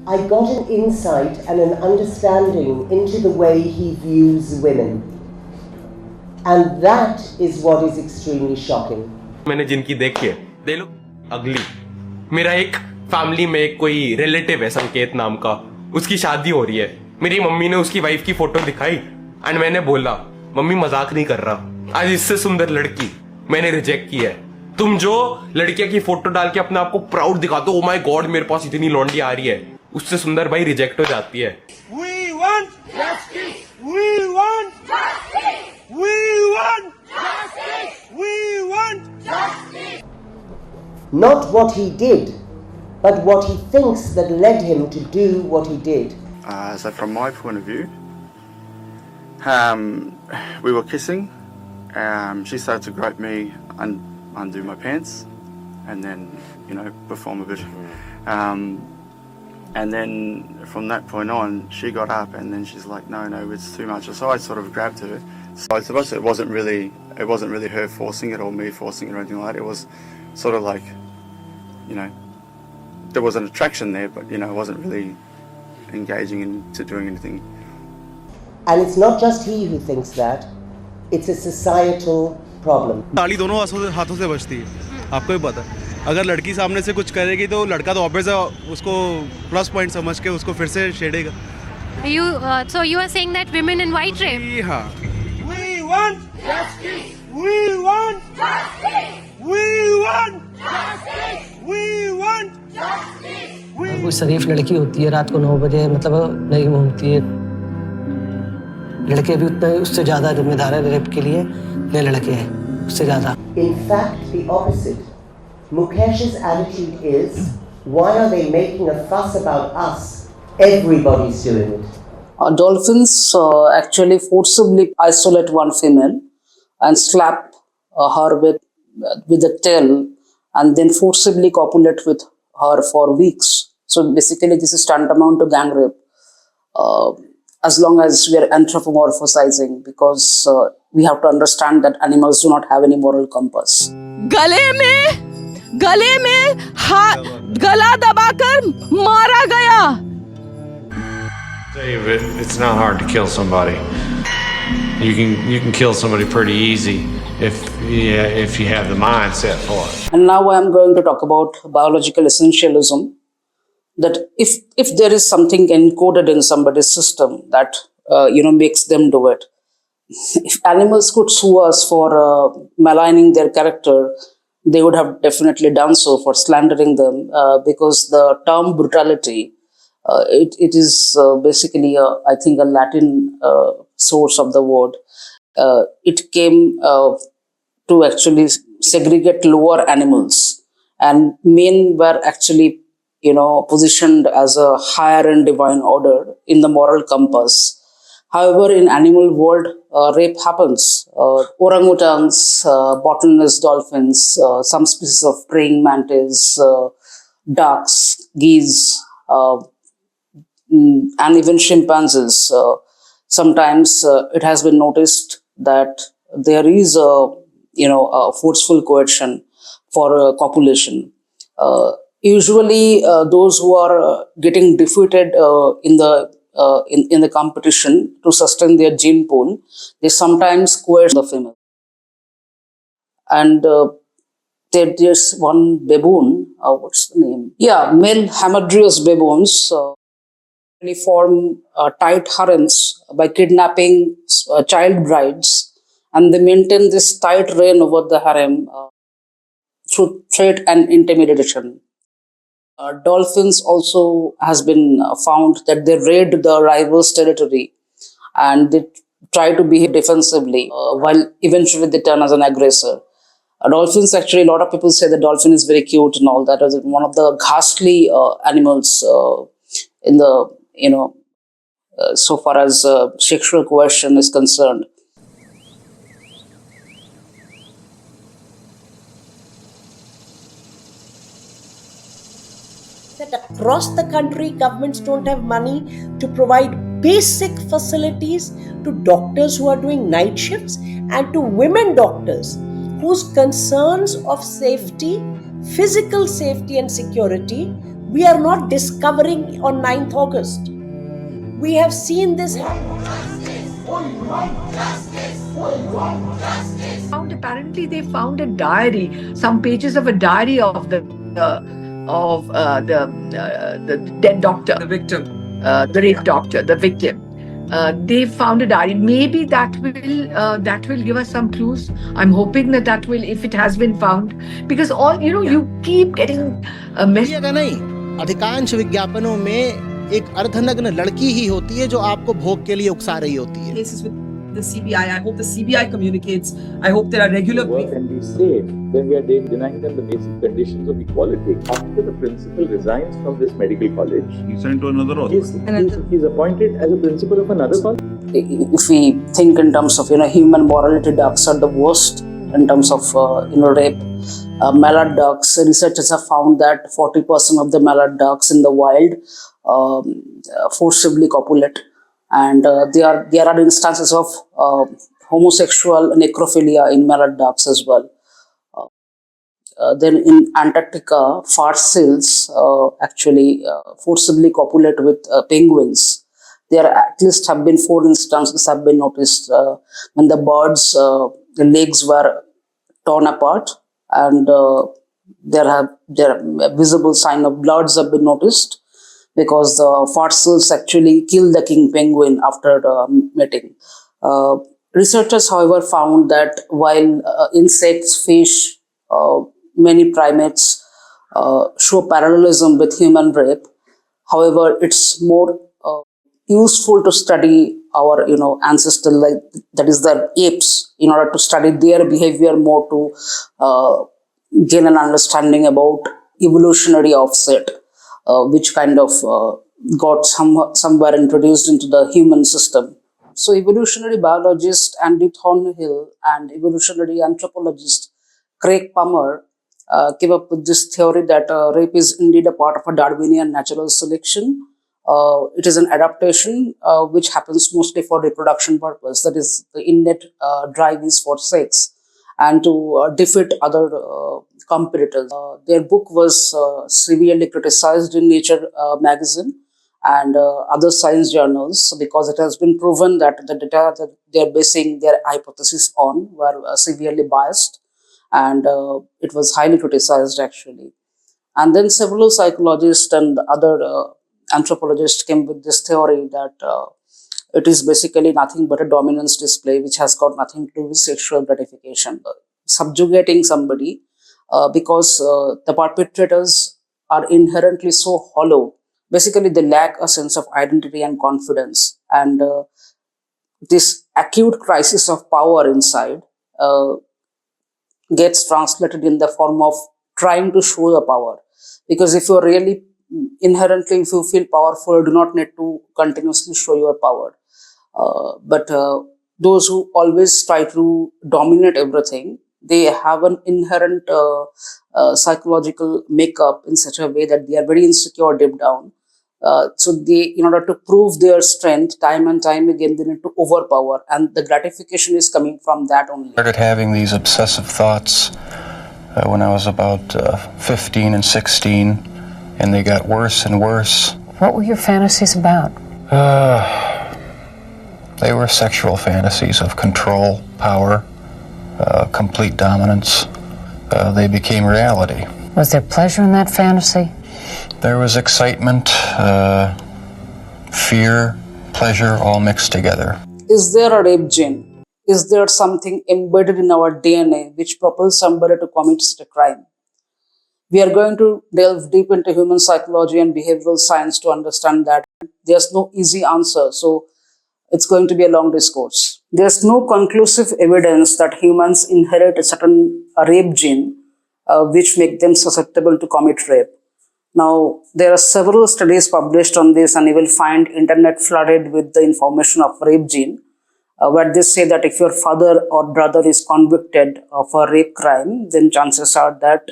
I got an insight and an understanding into the way he views women. And that is what is extremely shocking. मैंने जिनकी देखी है, they look ugly. मेरा एक family में एक कोई रिलेटिव है संकेत नाम का, उसकी शादी हो रही है. मेरी मम्मी ने उसकी वाइफ की फोटो दिखाई एंड मैंने बोला मम्मी मजाक नहीं कर रहा, आज इससे सुंदर लड़की मैंने रिजेक्ट की है. तुम जो लड़कियां की फोटो डाल के अपने आप को प्राउड दिखाते हो, ओ माय गॉड मेरे पास इतनी लौंडी आ रही है, उससे सुंदर भाई रिजेक्ट हो जाती है. We want justice. We want justice. We want justice. We want justice. Not what he did, but what he thinks that led him to do what he did. So from my point of view, we were kissing. She started to grope me and undo my pants, and then perform a bit. And then from that point on, she got up, and then she's like, "No, it's too much." So I sort of grabbed her. So I suppose it wasn't really her forcing it or me forcing it or anything like that. It was sort of like, there was an attraction there, but I wasn't really engaging into doing anything. And it's not just he who thinks that, it's a societal problem. ताली दोनों हाथों से बजती है, आपको भी पता है. अगर लड़की सामने से कुछ करेगी तो लड़का तो ऑब्वियस है, उसको प्लस पॉइंट समझ के उसको फिर से छेड़ेगा. So you are saying that women invite rape? हाँ. We want justice. We want justice. We want justice. We want justice. कोई शरीफ लड़की होती है रात को 9 बजे मतलब नहीं घूमती है. लड़के भी उतने उससे ज्यादा जिम्मेदार है रेप के लिए, ये लड़के हैं उससे ज्यादा. In fact, the opposite. Mukesh's attitude is, why are they making a fuss about us? Everybody's doing it. Dolphins actually forcibly isolate one female and slap her with a tail and then forcibly copulate with her for weeks. So basically this is tantamount to gang rape, as long as we are anthropomorphizing, because we have to understand that animals do not have any moral compass. गले में गला दबाकर मारा गया. David, it's not hard to kill somebody. You can kill somebody pretty easy if you have the mindset for it. And now I am going to talk about biological essentialism. That if there is something encoded in somebody's system that makes them do it. If animals could sue us for maligning their character, they would have definitely done so for slandering them, because the term brutality, it is basically I think a Latin source of the word. It came to actually segregate lower animals, and men were actually positioned as a higher and divine order in the moral compass. However, in animal world, rape happens. Orangutans, bottlenose dolphins, some species of praying mantis, ducks, geese, and even chimpanzees. Sometimes it has been noticed that there is a forceful coercion for copulation. Usually, those who are getting defeated in the competition to sustain their gene pool, they sometimes coerce the female. And there's one baboon, what's the name? Yeah, male hamadryas baboons they form tight harems by kidnapping child brides, and they maintain this tight reign over the harem through threat and intimidation. Dolphins also has been found that they raid the rival's territory and they try to behave defensively while eventually they turn as an aggressor. Dolphins, actually, a lot of people say the dolphin is very cute and all that. Is one of the ghastly animals in the, so far as sexual coercion is concerned. That across the country, governments don't have money to provide basic facilities to doctors who are doing night shifts and to women doctors whose concerns of safety, physical safety and security We are not discovering on 9th August. We have seen this happen. Apparently, they found a diary, some pages of a diary of the dead doctor, the victim, the rape doctor, the victim. They found a diary. Maybe that will give us some clues. I'm hoping that will, if it has been found, because all you keep getting a message. नहीं, अधिकांश विज्ञापनों में एक अर्धनग्न लड़की ही होती है जो आपको भोग के लिए उकसा रही होती है. Cases with the CBI. I hope the CBI communicates. I hope there are regular. Work and be safe, then we are denying them the basic conditions of equality. After the principal resigns from this medical college, he's sent to another hospital. He's appointed as a principal of another college. If we think in terms of human morality, ducks are the worst in terms of rape. Mallard ducks, researchers have found that 40% of the mallard ducks in the wild forcibly copulate. And there are instances of homosexual necrophilia in mallard ducks as well. Then in Antarctica, far seals actually forcibly copulate with penguins. There at least have been 4 instances have been noticed when the birds' the legs were torn apart, and there are visible sign of bloods have been noticed, because the far seals actually kill the king penguin after mating. Researchers, however, found that while insects, fish, many primates show parallelism with human rape, however, it's more useful to study our ancestral, like that is the apes, in order to study their behavior more to gain an understanding about evolutionary offset, which kind of got somewhere introduced into the human system. So evolutionary biologist Andy Thornhill and evolutionary anthropologist Craig Palmer came up with this theory that rape is indeed a part of a Darwinian natural selection. It is an adaptation which happens mostly for reproduction purpose. That is, the innate drive is for sex and to defeat other competitors. Their book was severely criticized in Nature magazine and other science journals, because it has been proven that the data that they're basing their hypothesis on were severely biased, and it was highly criticized actually. And then several psychologists and other anthropologists came with this theory that it is basically nothing but a dominance display which has got nothing to do with sexual gratification. Subjugating somebody because the perpetrators are inherently so hollow. Basically, they lack a sense of identity and confidence. And this acute crisis of power inside gets translated in the form of trying to show the power. Because if you're really inherently, if you feel powerful, you do not need to continuously show your power. But those who always try to dominate everything, they have an inherent psychological makeup in such a way that they are very insecure deep down. So they, in order to prove their strength time and time again, they need to overpower, and the gratification is coming from that only. I started having these obsessive thoughts when I was about 15 and 16, and they got worse and worse. What were your fantasies about? They were sexual fantasies of control, power, complete dominance. They became reality. Was there pleasure in that fantasy? There was excitement, fear, pleasure, all mixed together. Is there a rape gene? Is there something embedded in our DNA which propels somebody to commit such a crime? We are going to delve deep into human psychology and behavioral science to understand that. There's no easy answer, so it's going to be a long discourse. There's no conclusive evidence that humans inherit a certain rape gene which make them susceptible to commit rape. Now, there are several studies published on this, and you will find internet flooded with the information of rape gene, where they say that if your father or brother is convicted of a rape crime, then chances are that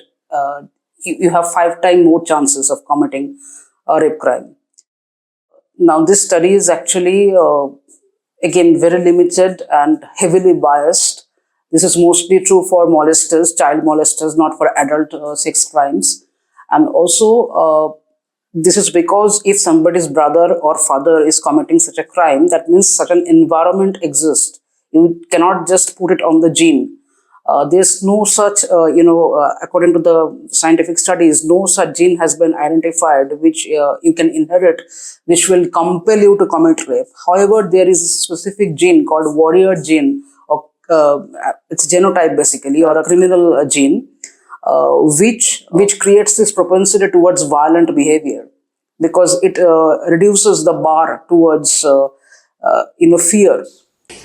you have 5 times more chances of committing a rape crime. Now, this study is actually, again, very limited and heavily biased. This is mostly true for molesters, child molesters, not for adult sex crimes. And also, This is because if somebody's brother or father is committing such a crime, that means such an environment exists. You cannot just put it on the gene. There's no such, according to the scientific studies, no such gene has been identified which you can inherit, which will compel you to commit rape. However, there is a specific gene called warrior gene, or it's genotype basically, or a criminal gene, which creates this propensity towards violent behavior, because it reduces the bar towards fear.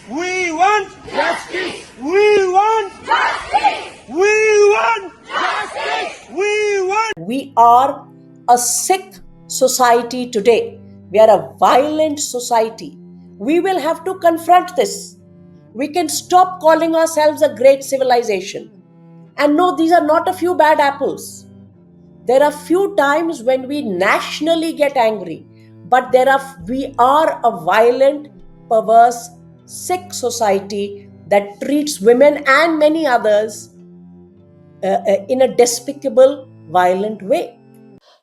We want justice. We want justice. We want justice. We want. We are a sick society today. We are a violent society. We will have to confront this. We can stop calling ourselves a great civilization. And no, these are not a few bad apples. There are few times when we nationally get angry, but we are a violent, perverse, sick society that treats women and many others in a despicable, violent way.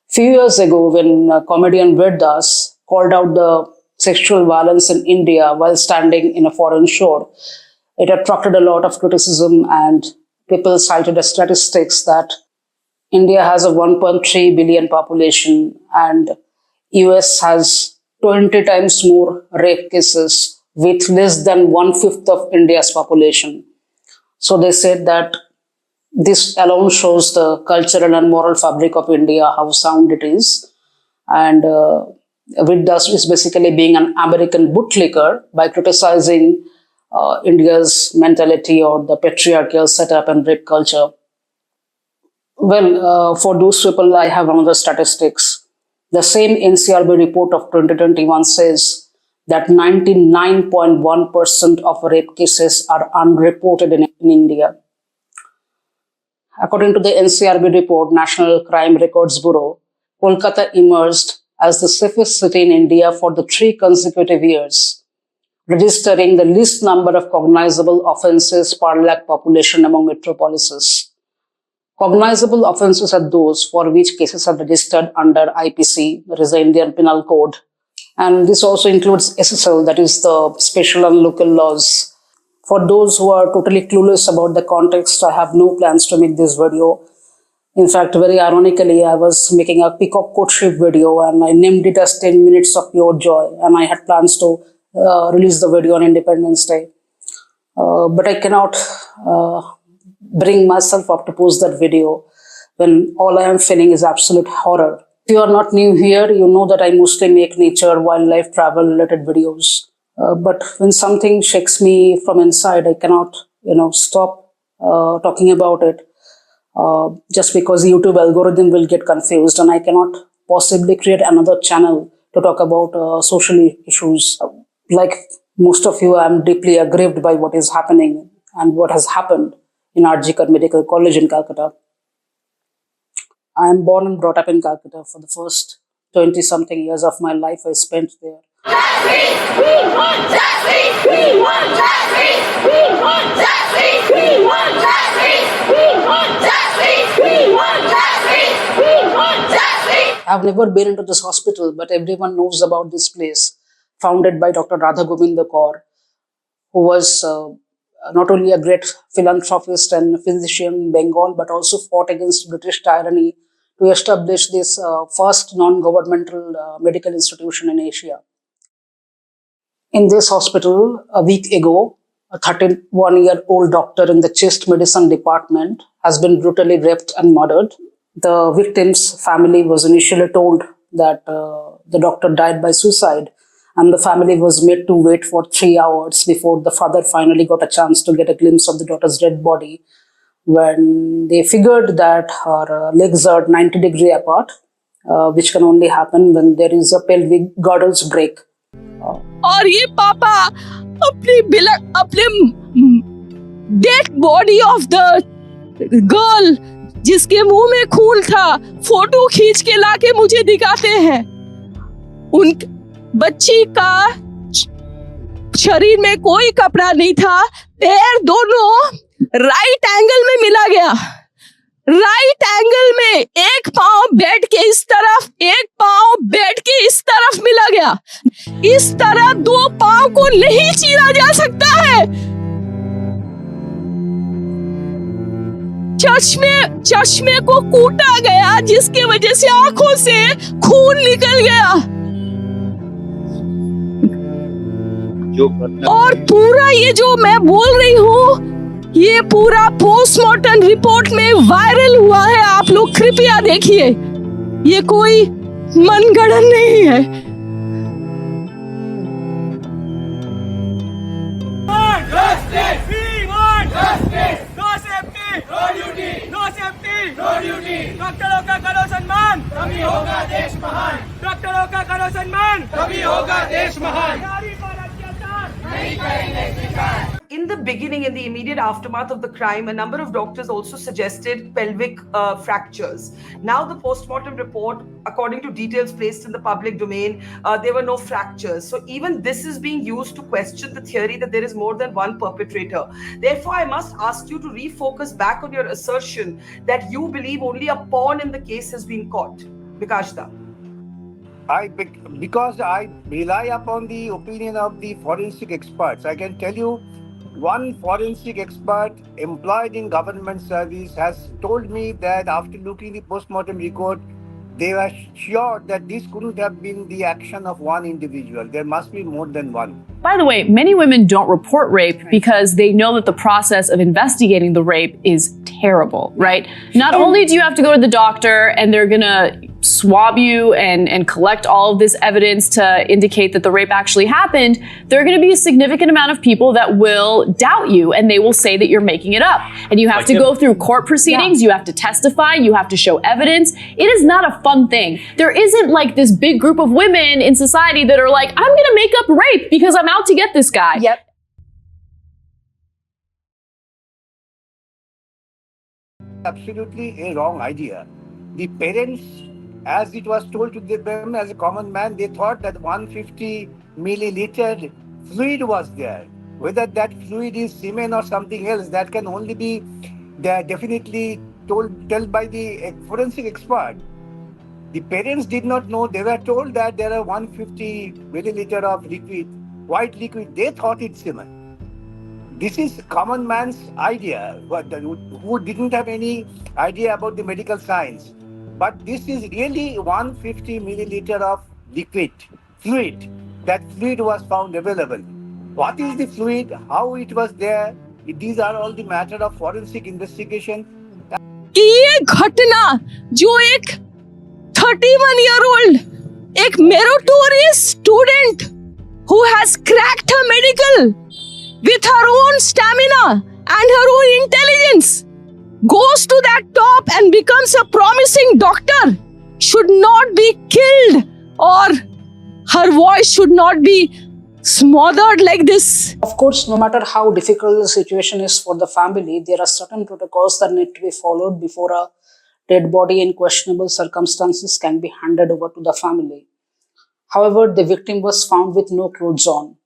Few years ago, when comedian Vedas called out the sexual violence in India while standing in a foreign shore, it attracted a lot of criticism, and people cited as statistics that India has a 1.3 billion population and US has 20 times more rape cases with less than 1/5 of India's population. So they said that this alone shows the cultural and moral fabric of India, how sound it is. And Vedas is basically being an American bootlicker by criticizing India's mentality or the patriarchal setup and rape culture. Well, for those people, I have another statistics. The same NCRB report of 2021 says that 99.1% of rape cases are unreported in India. According to the NCRB report, National Crime Records Bureau, Kolkata emerged as the safest city in India for the 3 consecutive years, registering the least number of cognizable offences per lakh population among metropolises. Cognizable offences are those for which cases are registered under IPC, that is the Indian Penal Code. And this also includes SSL, that is the Special and Local Laws. For those who are totally clueless about the context, I have no plans to make this video. In fact, very ironically, I was making a peacock courtship video and I named it as 10 minutes of pure joy. And I had plans to release the video on Independence Day. But I cannot bring myself up to post that video when all I am feeling is absolute horror. If you are not new here, you know that I mostly make nature, wildlife, travel related videos. But when something shakes me from inside, I cannot, stop talking about it. Just because YouTube algorithm will get confused, and I cannot possibly create another channel to talk about social issues. Like most of you, I am deeply aggrieved by what is happening and what has happened in R.G.Kar Medical College in Kolkata. I am born and brought up in Kolkata. For the first 20-something years of my life, I spent there. Justice! We want justice! We want justice! We want justice! We want justice! We want justice! We want justice! We want justice! I've never been into this hospital, but everyone knows about this place, founded by Dr. R.G.Kar, who was not only a great philanthropist and physician in Bengal, but also fought against British tyranny to establish this first non-governmental medical institution in Asia. In this hospital, a week ago, a 31-year-old doctor in the chest medicine department has been brutally raped and murdered. The victim's family was initially told that the doctor died by suicide, and the family was made to wait for 3 hours before the father finally got a chance to get a glimpse of the daughter's dead body, when they figured that her legs are 90 degrees apart, which can only happen when there is a pelvic girdles break. और ये पापा अपने dead body of the girl जिसके मुंह में खून था photo खींच के लाके मुझे दिखाते हैं. उन बच्ची का शरीर में कोई कपड़ा नहीं था, पैर दोनों राइट एंगल में मिला गया. राइट एंगल में एक पांव बेड के इस तरफ, एक पांव बेड के इस तरफ मिला गया। इस तरह दो पांव को नहीं चीरा जा सकता है। चश्मे को कूटा गया, जिसकी वजह से आंखों से खून निकल गया। और पूरा ये जो मैं बोल रही हूँ, ये पूरा पोस्टमार्टम रिपोर्ट में वायरल हुआ है। आप लोग कृपया देखिए, ये कोई मनगढ़ंत नहीं है। डॉक्टरों का करो सम्मान, तभी होगा देश महान। डॉक्टरों का करो सम्मान, तभी होगा देश महान। नारी पर अत्याचार नहीं करेंगे स्वीकार। In the beginning, in the immediate aftermath of the crime, a number of doctors also suggested pelvic fractures. Now, the post-mortem report, according to details placed in the public domain, there were no fractures. So, even this is being used to question the theory that there is more than one perpetrator. Therefore, I must ask you to refocus back on your assertion that you believe only a pawn in the case has been caught. Vikashda. Because I rely upon the opinion of the forensic experts. I can tell you, one forensic expert employed in government service has told me that after looking at the post-mortem record, they were sure that this couldn't have been the action of one individual. There must be more than one. By the way, many women don't report rape because they know that the process of investigating the rape is terrible, right? Not only do you have to go to the doctor and they're gonna swab you and collect all of this evidence to indicate that the rape actually happened, there are going to be a significant amount of people that will doubt you and they will say that you're making it up. And you have to go through court proceedings, you have to testify, you have to show evidence. It is not a fun thing. There isn't like this big group of women in society that are like, I'm going to make up rape because I'm out to get this guy. Yep. Absolutely a wrong idea. The parents, as it was told to them as a common man, they thought that 150 milliliter fluid was there. Whether that fluid is semen or something else, that can only be definitely told by the forensic expert. The parents did not know. They were told that there are 150 milliliter of liquid, white liquid. They thought it's semen. This is common man's idea, who didn't have any idea about the medical science. But this is really 150 milliliter of liquid, fluid. That fluid was found available. What is the fluid? How it was there? These are all the matter of forensic investigation. कि ये घटना जो एक 31-year-old, एक meritorious student who has cracked her medical with her own stamina and her own intelligence, goes to that top and becomes a promising doctor, should not be killed, or her voice should not be smothered like this. Of course, no matter how difficult the situation is for the family, there are certain protocols that need to be followed before a dead body in questionable circumstances can be handed over to the family. However, the victim was found with no clothes on.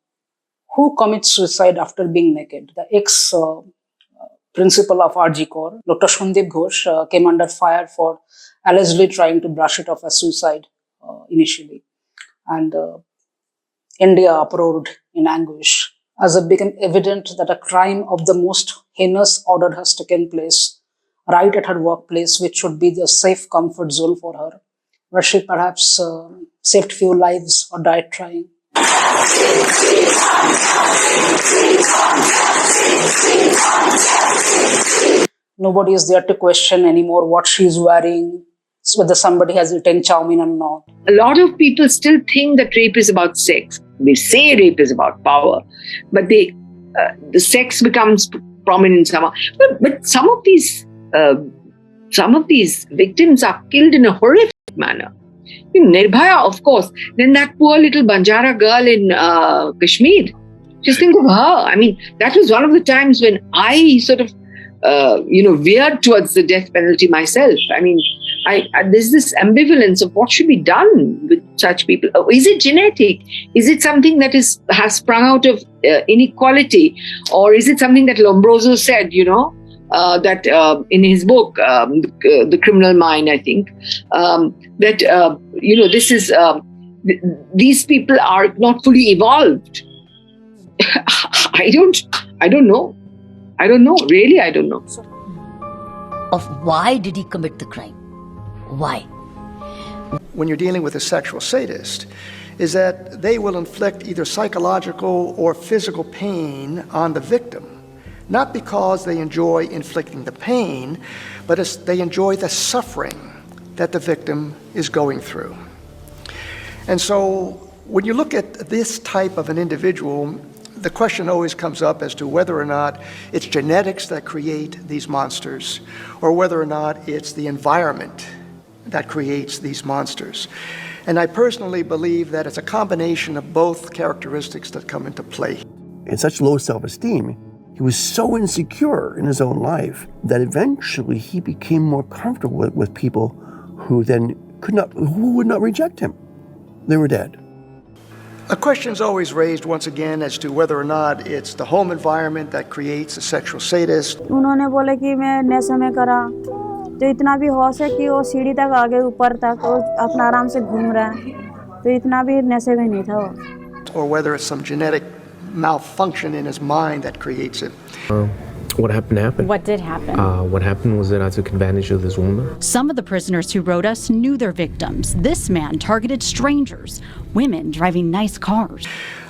Who commits suicide after being naked? The ex-principal of R.G.Kar, Dr. Sundip Ghosh, came under fire for allegedly trying to brush it off as suicide initially. And India uproared in anguish as it became evident that a crime of the most heinous order has taken place right at her workplace, which should be the safe comfort zone for her, where she perhaps saved few lives or died trying. Nobody is there to question anymore what she's wearing, whether somebody has eaten chow mein or not. A lot of people still think that rape is about sex. They say rape is about power, but the sex becomes prominent somehow. But some of these victims are killed in a horrific manner. In Nirbhaya, of course. Then that poor little Banjara girl in Kashmir. Just think of her. I mean, that was one of the times when I sort of, veered towards the death penalty myself. I mean, there's this ambivalence of what should be done with such people. Is it genetic? Is it something that has sprung out of inequality? Or is it something that Lombroso said, that in his book, The Criminal Mind, I think, that, this is, these people are not fully evolved. I don't know. Really, I don't know. Of why did he commit the crime? Why? When you're dealing with a sexual sadist, is that they will inflict either psychological or physical pain on the victim, not because they enjoy inflicting the pain, but as they enjoy the suffering that the victim is going through. And so when you look at this type of an individual, the question always comes up as to whether or not it's genetics that create these monsters, or whether or not it's the environment that creates these monsters. And I personally believe that it's a combination of both characteristics that come into play. In such low self-esteem, he was so insecure in his own life that eventually he became more comfortable with people who then who would not reject him. They were dead. A question's always raised once again as to whether or not it's the home environment that creates a sexual sadist. उन्होंने बोले कि मैं नशे में करा, तो इतना भी होश है कि वो सीढ़ी तक आगे ऊपर तक वो अपना आराम से घूम रहा है, तो इतना भी नशे में नहीं था वो. Or whether it's some genetic malfunction in his mind that creates it. What happened? What did happen? What happened was that I took advantage of this woman. Some of the prisoners who wrote us knew their victims. This man targeted strangers, women driving nice cars.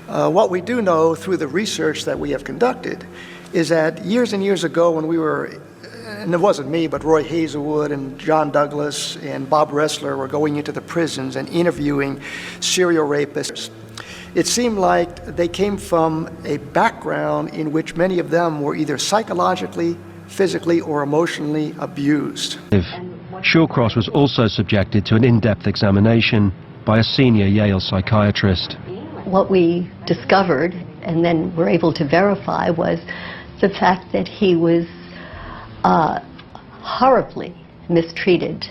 What we do know through the research that we have conducted is that years and years ago when we were, and it wasn't me, but Roy Hazelwood and John Douglas and Bob Ressler were going into the prisons and interviewing serial rapists. It seemed like they came from a background in which many of them were either psychologically, physically, or emotionally abused. Shawcross was also subjected to an in-depth examination by a senior Yale psychiatrist. What we discovered and then were able to verify was the fact that he was horribly mistreated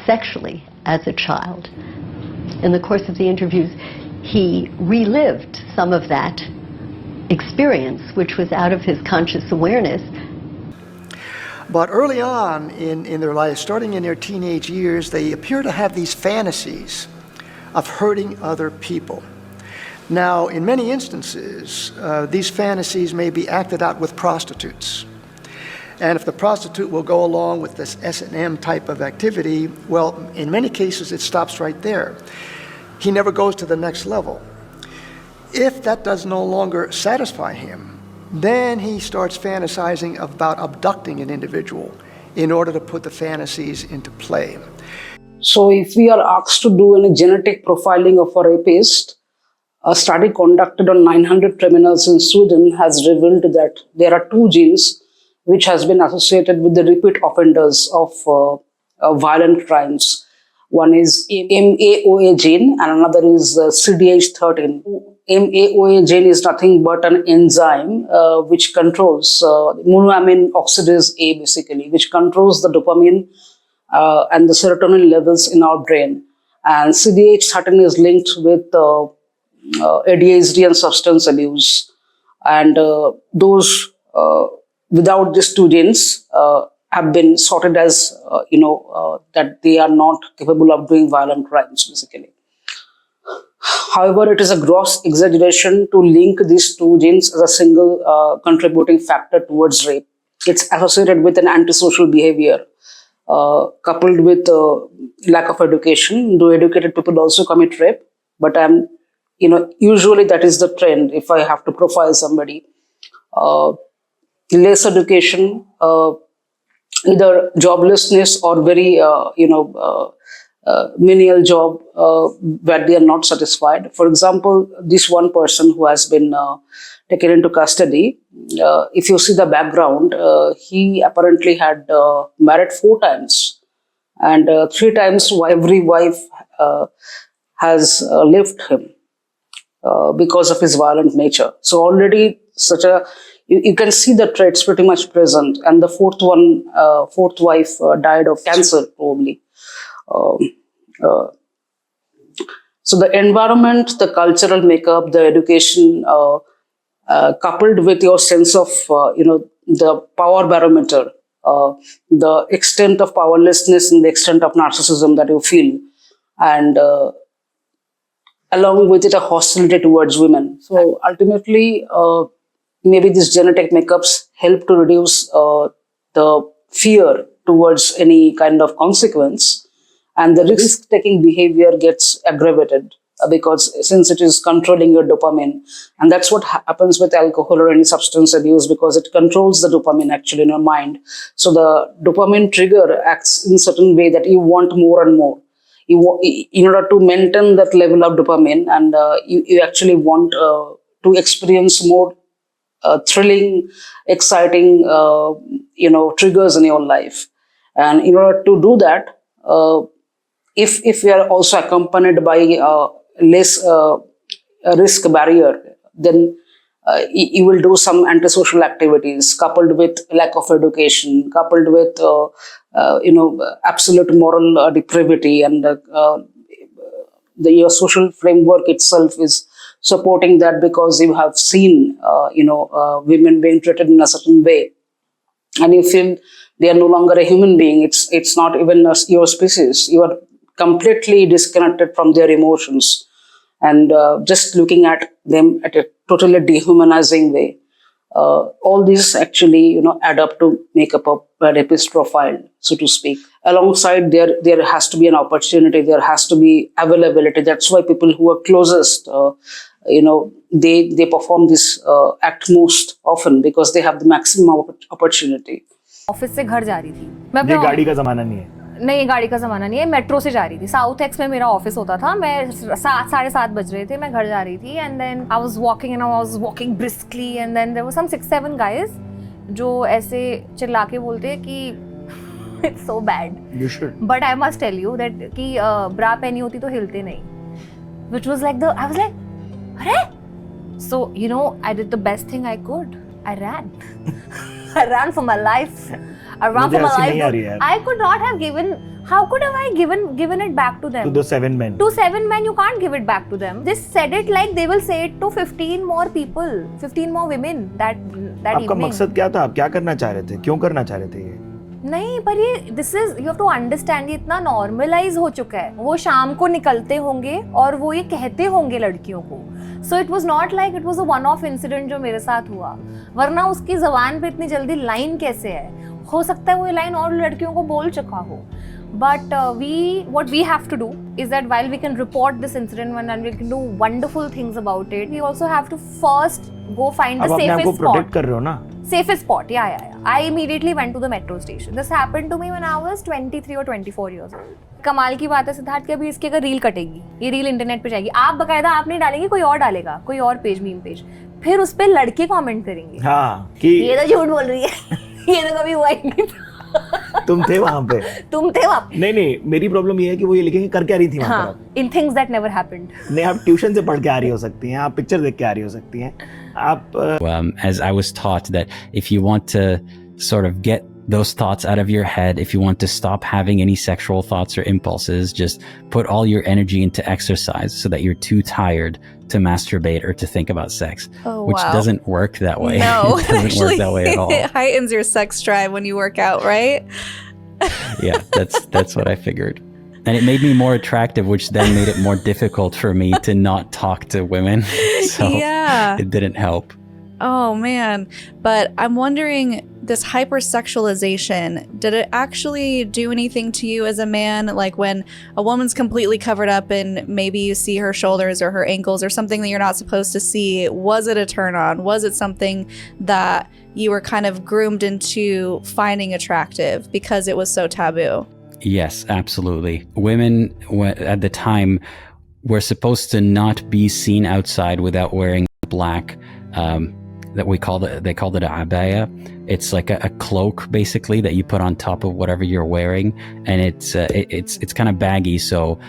sexually as a child. In the course of the interviews, he relived some of that experience, which was out of his conscious awareness. But early on in their lives, starting in their teenage years, they appear to have these fantasies of hurting other people. Now, in many instances, these fantasies may be acted out with prostitutes. And if the prostitute will go along with this S&M type of activity, well, in many cases, it stops right there. He never goes to the next level. If that does no longer satisfy him, then he starts fantasizing about abducting an individual in order to put the fantasies into play. So if we are asked to do any genetic profiling of a rapist, a study conducted on 900 criminals in Sweden has revealed that there are two genes which has been associated with the repeat offenders of violent crimes. One is MAOA gene and another is CDH13. MAOA gene is nothing but an enzyme which controls monoamine oxidase A basically, which controls the dopamine and the serotonin levels in our brain. And CDH13 is linked with ADHD and substance abuse. And those without these two genes have been sorted as, that they are not capable of doing violent crimes, basically. However, it is a gross exaggeration to link these two genes as a single contributing factor towards rape. It's associated with an antisocial behavior, coupled with lack of education, though educated people also commit rape. But usually that is the trend if I have to profile somebody. Less education, either joblessness or very, menial job where they are not satisfied. For example, this one person who has been taken into custody, if you see the background, he apparently had married 4 times. And 3 times every wife has left him because of his violent nature. So already you can see the traits pretty much present. And the fourth wife died of cancer probably. So the environment, the cultural makeup, the education, coupled with your sense of, the power barometer, the extent of powerlessness and the extent of narcissism that you feel, and along with it, a hostility towards women. So ultimately, maybe these genetic makeups help to reduce the fear towards any kind of consequence, and the risk-taking behavior gets aggravated because since it is controlling your dopamine, and that's what happens with alcohol or any substance abuse, because it controls the dopamine actually in your mind. So the dopamine trigger acts in a certain way that you want more and more. In order to maintain that level of dopamine, and you actually want to experience more thrilling, exciting, triggers in your life. And in order to do that, if we are also accompanied by less risk barrier, then you will do some antisocial activities coupled with lack of education, coupled with absolute moral depravity, and your social framework itself is supporting that, because you have seen women being treated in a certain way, and you feel they are no longer a human being. It's not even your species. You are completely disconnected from their emotions, and just looking at them at a totally dehumanizing way. All these actually, add up to make up a rapist profile, so to speak. Alongside, there has to be an opportunity. There has to be availability. That's why people who are closest, they perform this act most often, because they have the maximum opportunity. Office से घर जा रही थी मैं। ये गाड़ी का जमाना नहीं है। नहीं, गाड़ी का ज़माना नहीं है, मेट्रो से जा रही थी। साउथ एक्स में मेरा ऑफिस होता था। मैं 7:30 बज रहे थे, मैं घर जा रही थी, and then I was walking briskly, and then there were some 6-7 guys जो ऐसे चिल्ला के बोलते कि it's so bad, but I must tell you that कि ब्रा पहनी होती तो हिलते नहीं, which was like I was like अरे, so I did the best thing I could, I ran for my life. I ran for my life. I could not have given. How could have I given it back to them? To those 7 men. To 7 men, you can't give it back to them. They said it like they will say it to 15 more people, 15 more women that आपका evening. मकसद क्या था? आप क्या करना चाह रहे थे? क्यों करना चाह रहे थे ये? नहीं, पर ये this is you have to understand, ये इतना नॉर्मलाइज हो चुका है। वो शाम को निकलते होंगे और वो ये कहते होंगे लड़कियों को। So it was not like it was a one of incident जो मेरे साथ हुआ, वरना उसकी जबान पे इतनी जल्दी लाइन कैसे है? हो सकता है वो ये लाइन और लड़कियों को बोल चुका हो, but what we have to do is that while we can report this incident and we can do wonderful things about it, we also have to first go find the safest spot. protect कर रहे हो ना? Safest spot, yeah. I immediately went to the metro station. This happened to me when I was 23 or 24 years old. कमाल की बात है सिद्धार्थ कि अभी इसकी अगर रील कटेगी, ये रील इंटरनेट पे जाएगी, आप बकायदा आप नहीं डालेंगे, कोई और डालेगा, कोई और पेज, मीम पेज, फिर उस पे लड़के कमेंट करेंगे, हाँ, कि ये तो झूठ बोल रही है, ये तो कभी हुआ ही नहीं था। तुम थे वहाँ पे? तुम थे वहाँ? नहीं, मेरी प्रॉब्लम ये है कि वो ये लिखेंगे कर क्या रही थी वहाँ पर? In things that never happened. नहीं, आप ट्यूशन से पढ़ के आ रही हो सकती हैं, आप पिक्चर देख के आ रही हो सकती हैं, आप as I was taught that if you want to sort of get those thoughts out of your head, if you want to stop having any sexual thoughts or impulses, just put all your energy into exercise so that you're too tired to masturbate or to think about sex, which doesn't work that way. No, it doesn't work that way at all. It heightens your sex drive when you work out, right? Yeah, that's what I figured. And it made me more attractive, which then made it more difficult for me to not talk to women. So yeah, it didn't help. Oh man, but I'm wondering, this hypersexualization, did it actually do anything to you as a man? Like when a woman's completely covered up and maybe you see her shoulders or her ankles or something that you're not supposed to see, was it a turn on? Was it something that you were kind of groomed into finding attractive because it was so taboo? Yes, absolutely. Women at the time were supposed to not be seen outside without wearing black, that they called it a abaya. It's like a cloak basically that you put on top of whatever you're wearing, and it's kind of baggy, so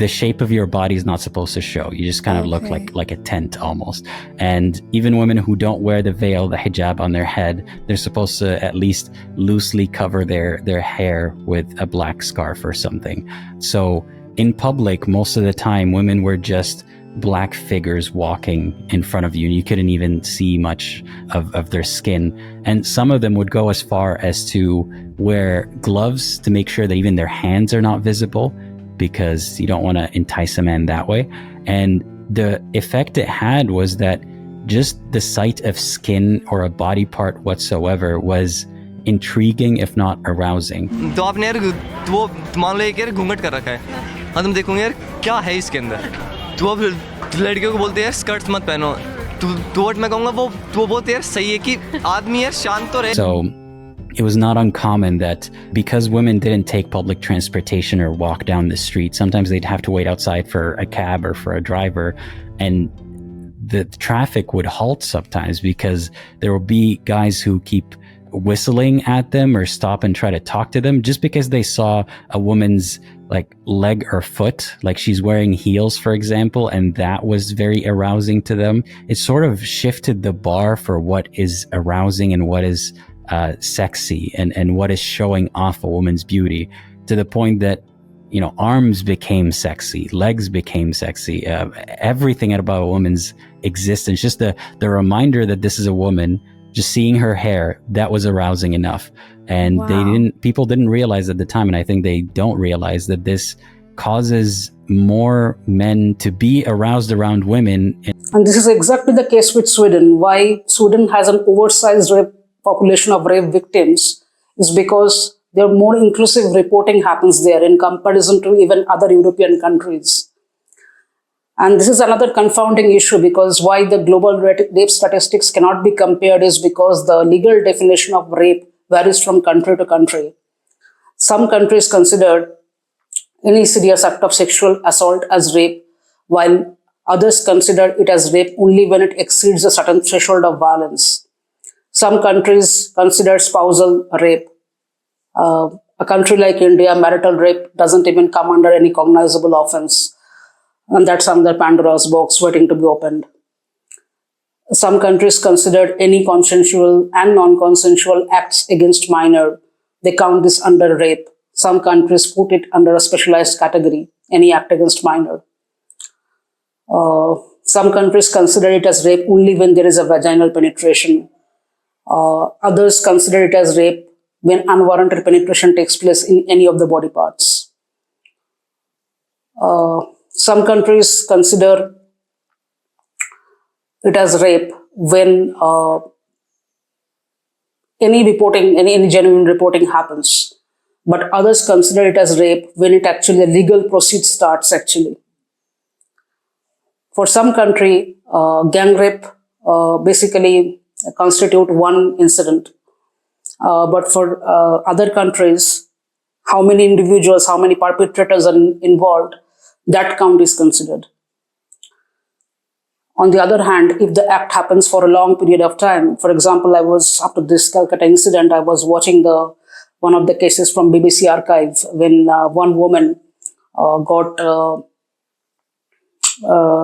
the shape of your body is not supposed to show. You just kind of look like a tent almost. And even women who don't wear the veil, the hijab on their head, they're supposed to at least loosely cover their hair with a black scarf or something. So in public, most of the time, women were just black figures walking in front of you, and you couldn't even see much of their skin. And some of them would go as far as to wear gloves to make sure that even their hands are not visible, because you don't want to entice a man that way. And the effect it had was that just the sight of skin or a body part whatsoever was intriguing, if not arousing. तो आपने यार वो मान लो एक यार घूंघट कर रखा है, हाँ तुम देखोगे यार क्या है इसके अंदर, तो अब लड़कियों को बोलते हैं यार स्कर्ट्स मत पहनो, तो व्हाट मैं कहूँगा वो बहुत यार सही है कि आदमी यार शांत तो रहे. So it was not uncommon that because women didn't take public transportation or walk down the street, sometimes they'd have to wait outside for a cab or for a driver, and the traffic would halt sometimes because there will be guys who keep whistling at them or stop and try to talk to them just because they saw a woman's like leg or foot, like she's wearing heels, for example, and that was very arousing to them. It sort of shifted the bar for what is arousing and what is sexy and what is showing off a woman's beauty, to the point that, you know, arms became sexy, legs became sexy, everything about a woman's existence, just the reminder that this is a woman, just seeing her hair, that was arousing enough. And people didn't realize at the time, and I think they don't realize, that this causes more men to be aroused around women. And this is exactly the case with Sweden. Why Sweden has an oversized population of rape victims is because there more inclusive reporting happens there in comparison to even other European countries. And this is another confounding issue, because why the global rape statistics cannot be compared is because the legal definition of rape varies from country to country. Some countries consider any serious act of sexual assault as rape, while others consider it as rape only when it exceeds a certain threshold of violence. Some countries consider spousal rape. A country like India, marital rape doesn't even come under any cognizable offense. And that's another Pandora's box waiting to be opened. Some countries consider any consensual and non-consensual acts against minor. They count this under rape. Some countries put it under a specialized category, any act against minor. Some countries consider it as rape only when there is a vaginal penetration. Others consider it as rape when unwarranted penetration takes place in any of the body parts. Some countries consider it as rape when any genuine reporting happens. But others consider it as rape when it actually, a legal proceed starts actually. For some country, gang rape basically constitute one incident. But for other countries, how many individuals, how many perpetrators are involved, that count is considered. On the other hand, if the act happens for a long period of time, for example, I was, after this Kolkata incident, I was watching one of the cases from BBC archive when one woman got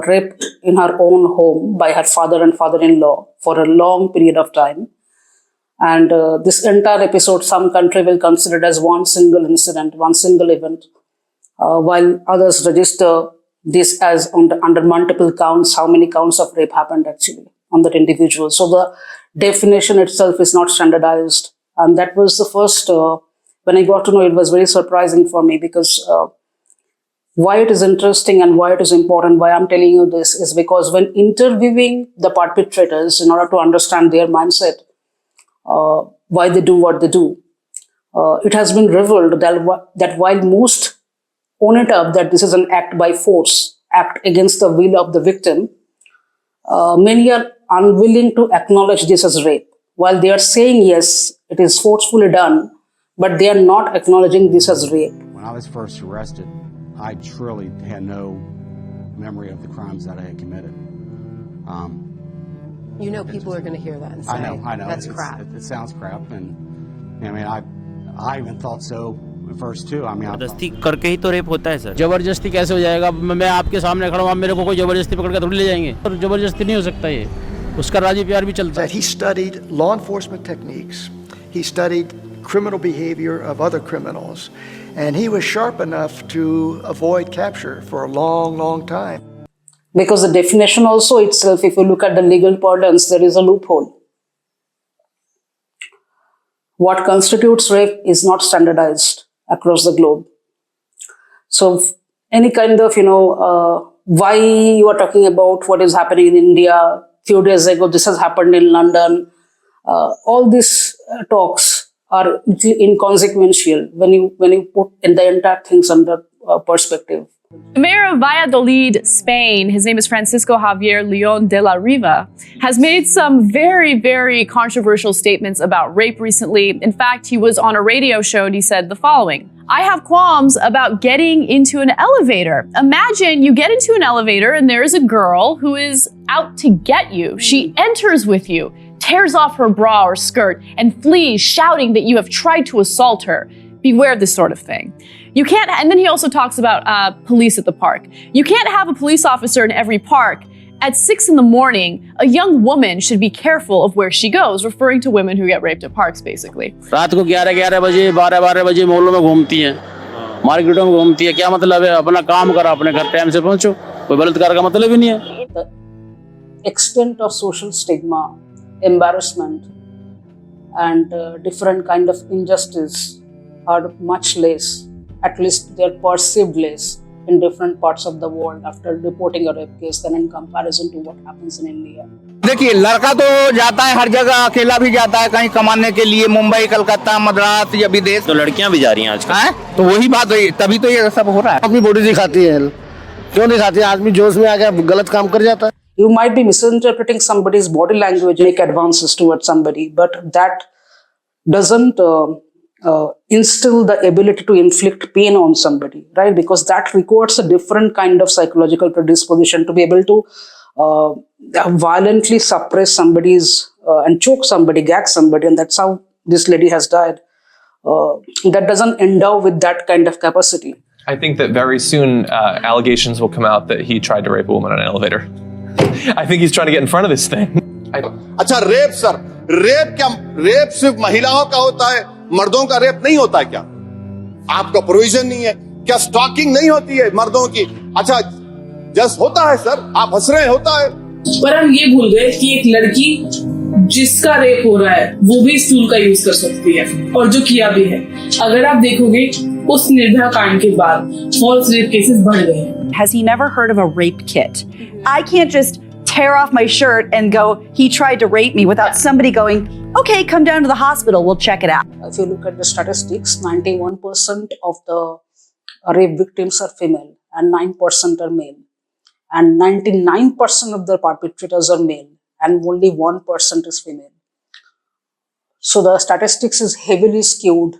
raped in her own home by her father and father-in-law for a long period of time. And this entire episode, some country will consider it as one single incident, one single event, while others register this as under multiple counts, how many counts of rape happened actually on that individual. So the definition itself is not standardized. And that was the first, when I got to know, it was very surprising for me, because why it is interesting and why it is important, why I'm telling you this, is because when interviewing the perpetrators in order to understand their mindset, why they do what they do, it has been revealed that while most own it up that this is an act by force, act against the will of the victim, many are unwilling to acknowledge this as rape. While they are saying, yes, it is forcefully done, but they are not acknowledging this as rape. When I was first arrested, I truly had no memory of the crimes that I had committed. You know, people are going to hear that and say, I know. That's crap. It sounds crap. And I mean, I even thought so at first too. I mean, जबरदस्ती करके ही तो rape होता है sir. जबरदस्ती कैसे हो जाएगा? मैं आपके सामने खड़ा हूँ, आप मेरे को कोई जबरदस्ती पकड़ के थोड़ी ले जाएंगे. और जबरदस्ती नहीं हो सकता ये. उसका राजी प्यार भी चलता है. He studied law enforcement techniques. He studied criminal behavior of other criminals. And he was sharp enough to avoid capture for a long, long time. Because the definition also itself, if you look at the legal parlance, there is a loophole. What constitutes rape is not standardized across the globe. So any kind of, why you are talking about what is happening in India, few days ago, this has happened in London, all these talks are inconsequential when you put in the entire things under perspective. The mayor of Valladolid, Spain, his name is Francisco Javier León de la Riva, has made some very, very controversial statements about rape recently. In fact, he was on a radio show and he said the following: "I have qualms about getting into an elevator. Imagine you get into an elevator and there is a girl who is out to get you. She enters with you, tears off her bra or skirt, and flees, shouting that you have tried to assault her. Beware this sort of thing." You can't, and then he also talks about police at the park. You can't have a police officer in every park. At 6 in the morning, a young woman should be careful of where she goes, referring to women who get raped at parks, basically. रात को 11 बजे 12 बजे मोहल्लों में घूमती हैं, मार्केटों में घूमती है। क्या मतलब है? अपना काम करो, अपने घर टाइम से पहुंचो। कोई बलात्कार का मतलब ही नहीं है। The extent of social stigma, embarrassment, and different kind of injustice are much less. At least they're perceived less in different parts of the world after reporting a rape case than in comparison to what happens in India. देखिए, लड़का तो जाता है हर जगह, अकेला भी जाता है कहीं कमाने के लिए, मुंबई, कलकत्ता, मद्रास या विदेश। तो लड़कियां भी जा रही हैं आजकल। तो वही बात है, तभी तो ये सब हो रहा है। अपनी बॉडी दिखाती है, क्यों नहीं दिखाती? आदमी जोश में आ गया गलत काम कर जाता है। You might be misinterpreting somebody's body language, make advances towards somebody, but that doesn't instill the ability to inflict pain on somebody, right? Because that requires a different kind of psychological predisposition to be able to violently suppress somebody's and choke somebody, gag somebody, and that's how this lady has died. That doesn't endow with that kind of capacity. I think that very soon allegations will come out that he tried to rape a woman on an elevator. I think he's trying to get in front of this thing. अच्छा, rape sir, rape सिर्फ महिलाओं का होता है, मर्दों का rape नहीं होता है क्या? आपका प्रोविजन नहीं है क्या? स्टॉकिंग नहीं होती है मर्दों की? अच्छा, जस्ट होता है सर, आप हंस रहे हैं, होता है। पर हम ये भूल गए कि एक लड़की जिसका रेप हो रहा है वो भी इस टूल का यूज कर सकती है, और जो किया भी है। अगर आप देखोगे उस निर्भया कांड के बाद फॉल्स रेप केसेस बढ़ गए हैं। Has he never heard of a rape kit? I can't just tear off my shirt and go, he tried to rape me, without somebody going, okay, come down to the hospital, we'll check it out. If you look at the statistics, 91% of the rape victims are female and 9% are male. And 99% of the perpetrators are male and only 1% is female. So the statistics is heavily skewed.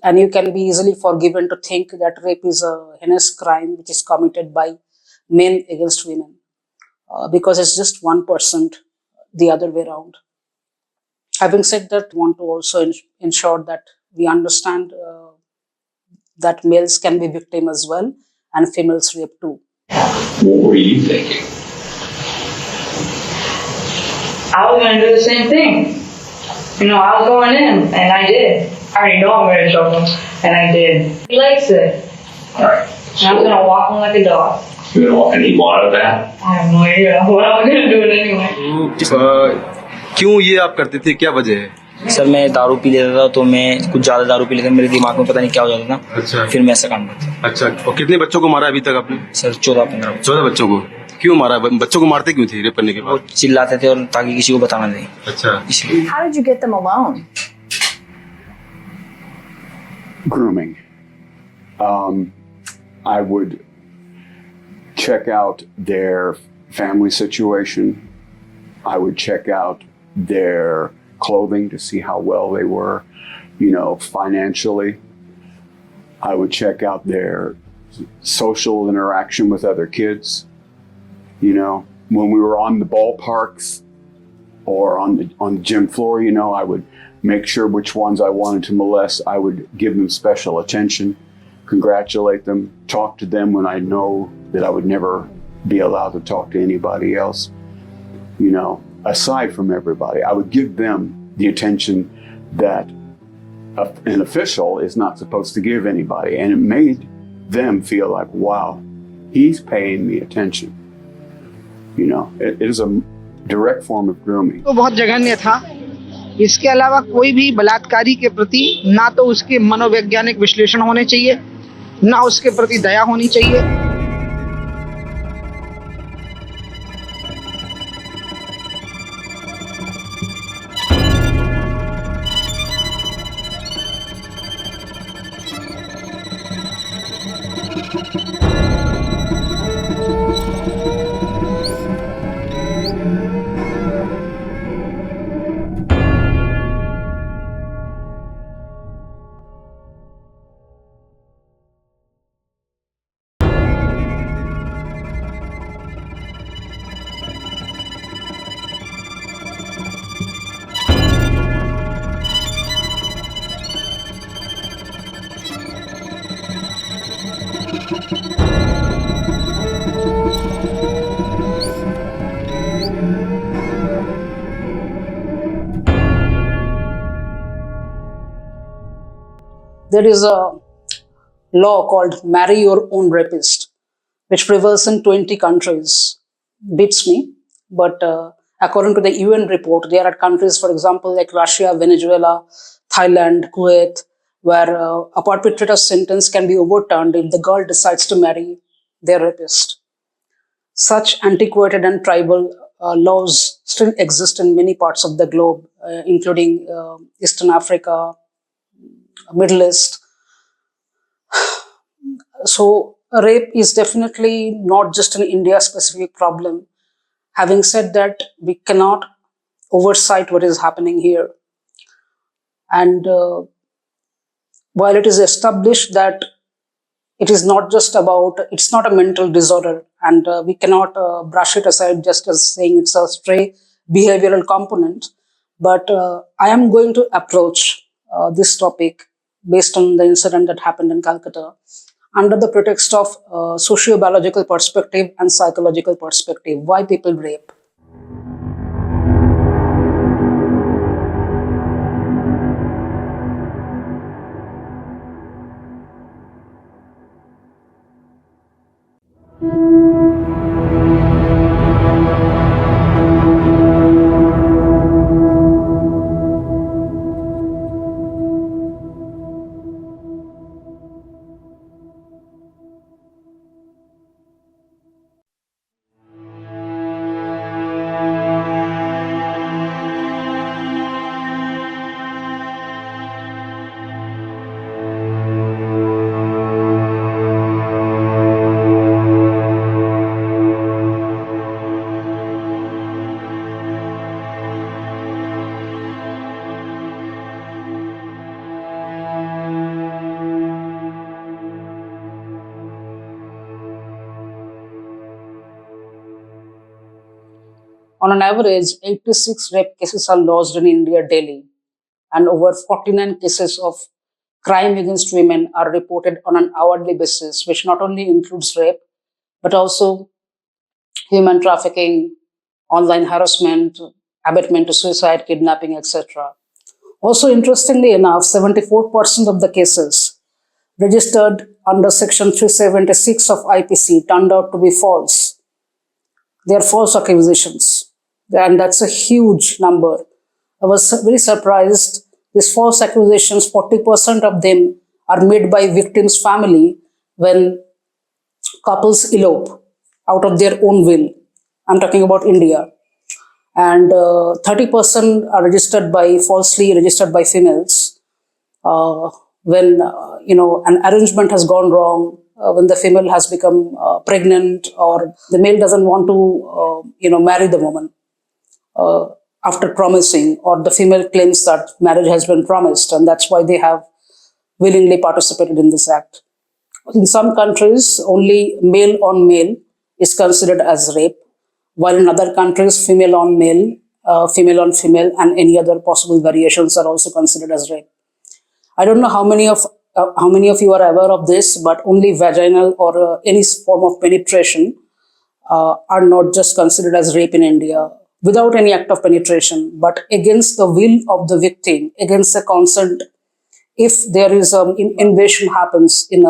And you can be easily forgiven to think that rape is a heinous crime which is committed by men against women. Because it's just 1% the other way around. Having said that, I want to also ensure that we understand that males can be victim as well and females rape too. What were you thinking? I was going to do the same thing. I was going in, and I did. I already know I'm going to choke him, and I did. He likes it. Alright. And I'm going to walk him like a dog. And he wanted that? I have no idea, but I'm going to do it anyway. क्यों ये आप करते थे, क्या वजह है? Sir, मैं दारू पी लेता था, तो मैं कुछ ज्यादा दारू पी लेता, मेरे दिमाग में पता नहीं क्या हो जाता था। अच्छा। फिर मैं ऐसा काम करता। अच्छा, और कितने बच्चों को मारा अभी तक आपने? सर 14-15। 14 बच्चों को? क्यों मारा? बच्चों को मारते क्यों थे रेप करने के बाद? चिल्लाते थे और ताकि किसी को बताना नहीं। अच्छा, इसलिए। How did you get them alone? Grooming. I would check out their family situation. I would check out their clothing to see how well they were, financially. I would check out their social interaction with other kids. When we were on the ballparks or on the gym floor, I would make sure which ones I wanted to molest. I would give them special attention, congratulate them, talk to them when I know that I would never be allowed to talk to anybody else. Aside from everybody, I would give them the attention that an official is not supposed to give anybody. And it made them feel like, wow, he's paying me attention. You know, it is a direct form of grooming. तो बहुत जघन्य था। इसके अलावा कोई भी बलात्कारी के प्रति ना तो उसके मनोवैज्ञानिक विश्लेषण होने चाहिए, ना उसके प्रति दया होनी चाहिए। There is a law called Marry Your Own Rapist, which prevails in 20 countries. Beats me, but according to the UN report, there are countries, for example, like Russia, Venezuela, Thailand, Kuwait, where a perpetrator's sentence can be overturned if the girl decides to marry their rapist. Such antiquated and tribal laws still exist in many parts of the globe, including Eastern Africa, Middle East. So rape is definitely not just an India specific problem. Having said that, we cannot oversight what is happening here. And while it is established that it is not just about, it's not a mental disorder, and we cannot brush it aside just as saying it's a stray behavioral component, but I am going to approach this topic based on the incident that happened in Calcutta under the pretext of socio-biological perspective and psychological perspective. Why people rape? On an average, 86 rape cases are lodged in India daily, and over 49 cases of crime against women are reported on an hourly basis, which not only includes rape, but also human trafficking, online harassment, abetment to suicide, kidnapping, etc. Also, interestingly enough, 74% of the cases registered under Section 376 of IPC turned out to be false. They are false accusations. And that's a huge number. I was very surprised. These false accusations, 40% of them are made by victim's family when couples elope out of their own will. I'm talking about India. And 30% are falsely registered by females when an arrangement has gone wrong, when the female has become pregnant, or the male doesn't want to marry the woman after promising, or the female claims that marriage has been promised and that's why they have willingly participated in this act. In some countries, only male on male is considered as rape, while in other countries, female on male, female on female, and any other possible variations are also considered as rape. I don't know how many of you are aware of this, but only vaginal or any form of penetration are not just considered as rape in India, without any act of penetration, but against the will of the victim, against the consent. If there is an invasion happens in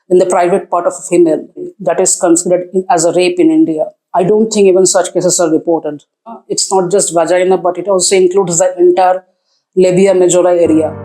in the private part of a female, that is considered as a rape in India. I don't think even such cases are reported. It's not just vagina, but it also includes the entire labia majora area.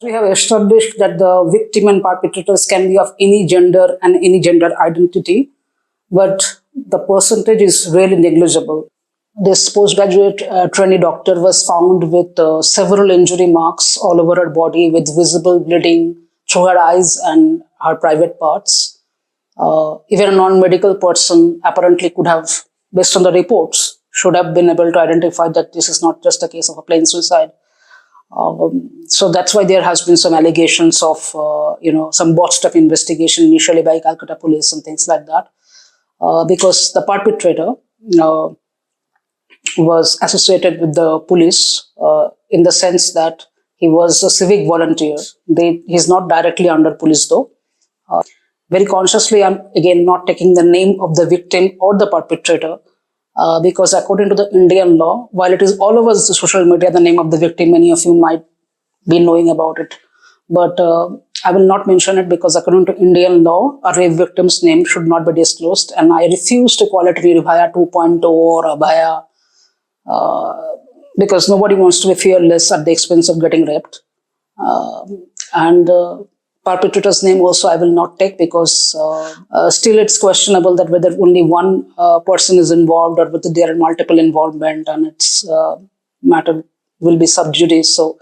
We have established that the victim and perpetrators can be of any gender and any gender identity, but the percentage is really negligible. This postgraduate trainee doctor was found with several injury marks all over her body with visible bleeding through her eyes and her private parts. Even a non-medical person apparently could have, based on the reports, should have been able to identify that this is not just a case of a plain suicide. So that's why there has been some allegations of, some botched up investigation initially by Calcutta police and things like that, because the perpetrator was associated with the police in the sense that he was a civic volunteer. He's not directly under police though. Very consciously, I'm again not taking the name of the victim or the perpetrator, because according to the Indian law, while it is all over the social media, the name of the victim, many of you might be knowing about it. But I will not mention it because according to Indian law, a rape victim's name should not be disclosed. And I refuse to call it Nirbhaya 2.0 or Abhaya, because nobody wants to be fearless at the expense of getting raped. And perpetrator's name also I will not take because still it's questionable that whether only one person is involved or whether there are multiple involvement, and its matter will be sub judice. So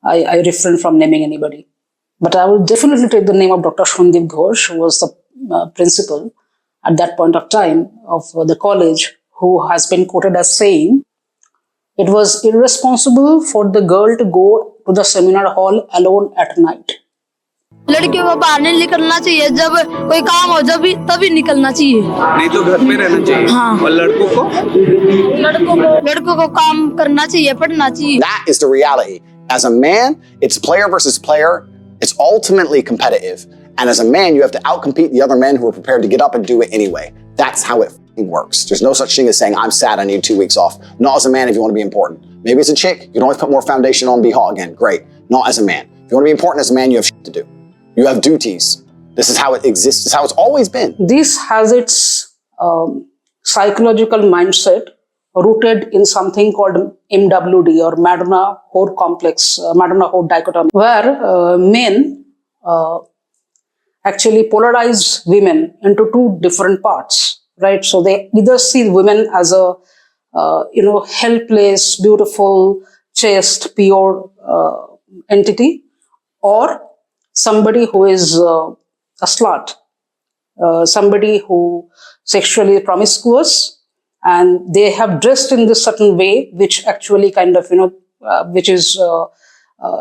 I refrain from naming anybody. But I will definitely take the name of Dr. Shundip Ghosh, who was the principal at that point of time of the college, who has been quoted as saying, "It was irresponsible for the girl to go to the seminar hall alone at night." लड़कियों को बाहर नहीं निकलना चाहिए, जब कोई काम हो जब तभी निकलना चाहिए, नहीं तो घर में रहना चाहिए। हाँ। और लड़कों को काम करना चाहिए, पढ़ना चाहिए। That is the reality. As a man, it's player versus player. It's ultimately competitive. And as a man, you have to outcompete the other men who are prepared to get up and do it anyway. That's how it works. There's no such thing as saying, I'm sad, I need 2 weeks off. Not as a man if you want to be important. Maybe as a chick, you can always put more foundation on, be hot again. Great. Not as a man. If you want to be important as a man, you have shit to do. You have duties. This is how it exists. This is how it's always been. This has its psychological mindset rooted in something called MWD or Madonna-Whore complex, Madonna-Whore dichotomy, where men actually polarize women into two different parts, right? So they either see women as a, helpless, beautiful, chaste, pure entity, or somebody who is a slut, somebody who sexually promiscuous, and they have dressed in this certain way, which actually kind of, which is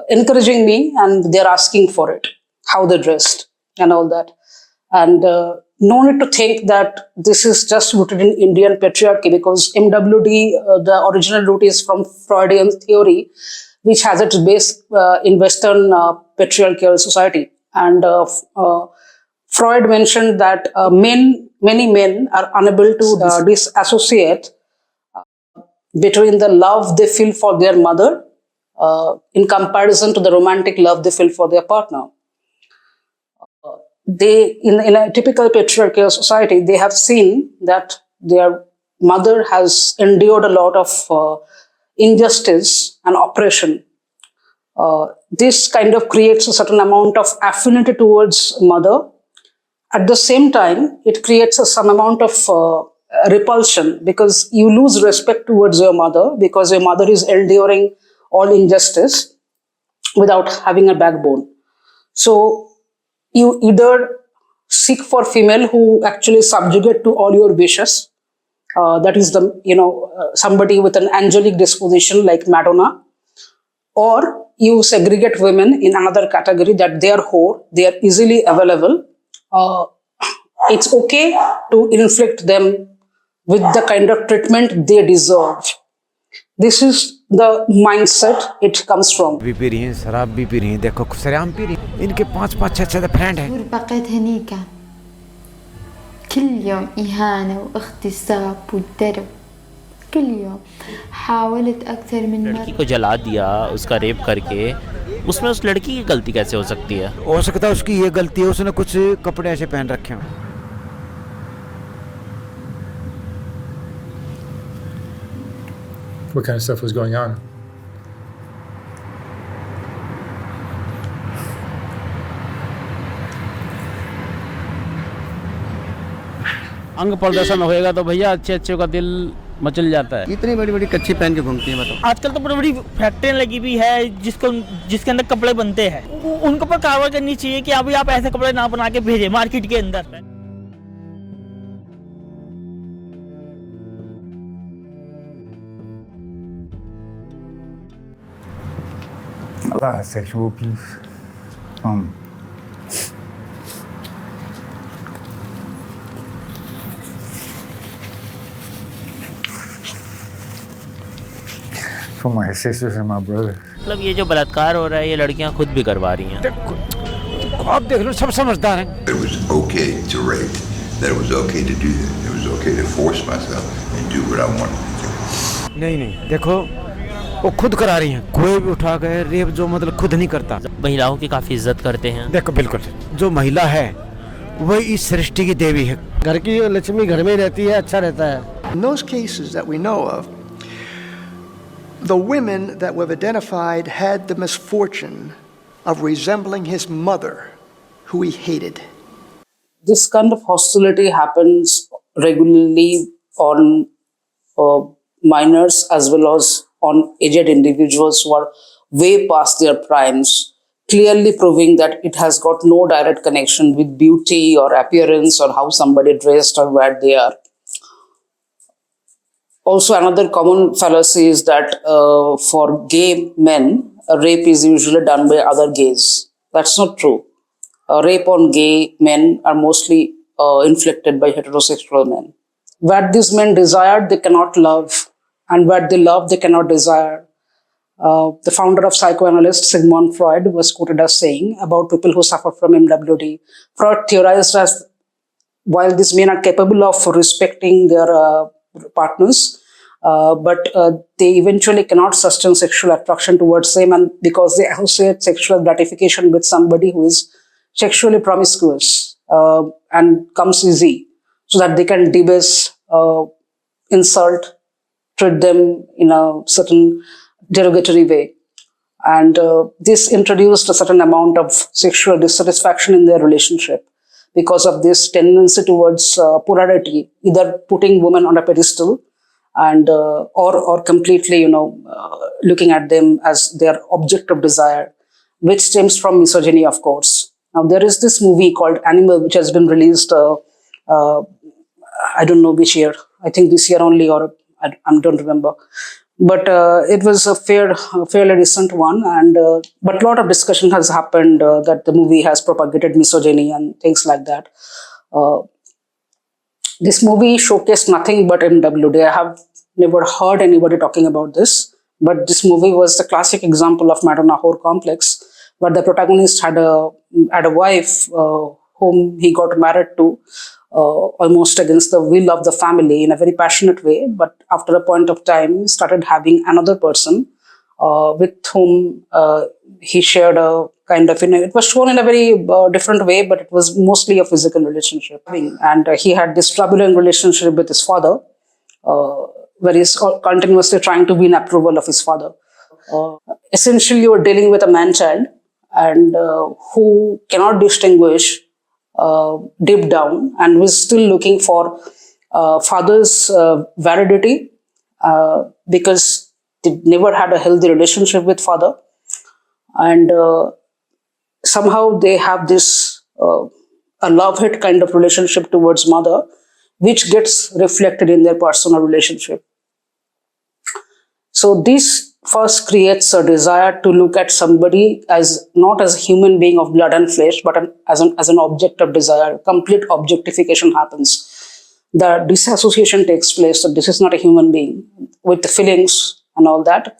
encouraging me, and they're asking for it, how they dressed and all that. And no need to think that this is just rooted in Indian patriarchy, because MWD, the original root is from Freudian theory, which has its base in Western patriarchal society. And Freud mentioned that many men are unable to disassociate between the love they feel for their mother in comparison to the romantic love they feel for their partner. In a typical patriarchal society, they have seen that their mother has endured a lot of injustice and oppression. This kind of creates a certain amount of affinity towards mother. At the same time, it creates some amount of repulsion, because you lose respect towards your mother because your mother is enduring all injustice without having a backbone. So you either seek for female who actually subjugate to all your wishes that is somebody with an angelic disposition like Madonna, or you segregate women in another category that they are whore, they are easily available. It's okay to inflict them with the kind of treatment they deserve. This is the mindset it comes from. भी P रही हैं, शराब भी P रही हैं, देखो सरेआम P रही हैं। इनके 5-5 6 फ्रेंड हैं। بقيت هنيك كل يوم إهانة واغتصاب والدرب كل يوم حاولت أكثر من लड़की को जला दिया उसका रेप करके उसमें उस लड़की की गलती कैसे हो सकती है हो सकता है उसकी ये गलती है उसने कुछ कपड़े ऐसे पहन रखे हों What kind of stuff was going on? अंग प्रदर्शन होएगा तो भैया अच्छे अच्छे का दिल मचल जाता है इतनी बड़ी बड़ी कच्ची पहन के घूमती है बताओ आजकल तो बड़ी बड़ी फैक्ट्रियाँ लगी हुई है जिसके अंदर कपड़े बनते हैं उनके ऊपर कार्रवाई करनी चाहिए कि अभी आप ऐसे कपड़े ना बना के भेजें मार्केट के अंदर A lot of sexual abuse. For my sisters and my brother. मतलब ये जो बलात्कार हो रहा है ये लड़कियां खुद भी करवा रही हैं आप देख लो सब समझदार हैं It was okay to rape. That it was okay to do that. It was okay to force myself and do what I wanted to do. नहीं देखो वो खुद करा रही हैं कोई भी उठा गए रेप जो मतलब खुद नहीं करता महिलाओं की काफी इज्जत करते हैं देखो बिल्कुल जो महिला है वही इस सृष्टि की देवी है घर की लक्ष्मी घर में ही रहती है अच्छा रहता है In those cases that we know of, the women that we've identified had the misfortune of resembling his mother, who he hated. This kind of hostility happens regularly on minors as well as on aged individuals who are way past their primes, clearly proving that it has got no direct connection with beauty or appearance or how somebody dressed or where they are. Also, another common fallacy is that for gay men, rape is usually done by other gays. That's not true. Rape on gay men are mostly inflicted by heterosexual men. What these men desire, they cannot love. And what they love, they cannot desire. The founder of psychoanalyst Sigmund Freud was quoted as saying about people who suffer from MWD. Freud theorized as while these men are capable of respecting their partners, but they eventually cannot sustain sexual attraction towards them, and because they associate sexual gratification with somebody who is sexually promiscuous and comes easy, so that they can debase, insult, treat them in a certain derogatory way. And this introduced a certain amount of sexual dissatisfaction in their relationship because of this tendency towards polarity, either putting women on a pedestal and or completely, looking at them as their object of desire, which stems from misogyny, of course. Now, there is this movie called Animal, which has been released, I don't know which year, I think this year only, or I don't remember. But it was a fairly recent one, and but a lot of discussion has happened that the movie has propagated misogyny and things like that. This movie showcased nothing but MWD. I have never heard anybody talking about this, but this movie was the classic example of Madonna whore complex, where the protagonist had a wife whom he got married to almost against the will of the family in a very passionate way, but after a point of time started having another person with whom he shared a kind of, it was shown in a very different way, but it was mostly a physical relationship. And he had this troubling relationship with his father, where he's continuously trying to win approval of his father. Essentially, you are dealing with a man-child and who cannot distinguish deep down and was still looking for father's validity because they never had a healthy relationship with father, and somehow they have this a love-hate kind of relationship towards mother, which gets reflected in their personal relationship. So this first creates a desire to look at somebody as not as a human being of blood and flesh, but as an object of desire. Complete objectification happens. The disassociation takes place, so this is not a human being with the feelings and all that.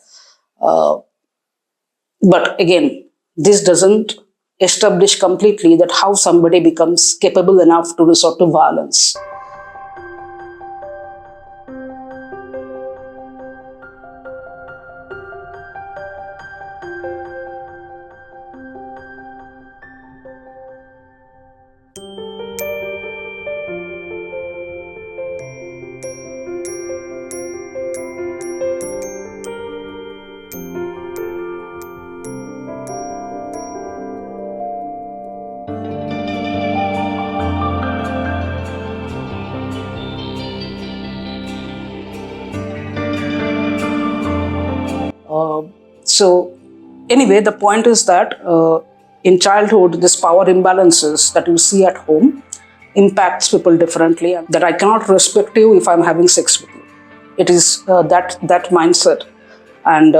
But again, this doesn't establish completely that how somebody becomes capable enough to resort to violence. So anyway, the point is that in childhood, this power imbalances that you see at home impacts people differently. That I cannot respect you if I'm having sex with you. It is that mindset, and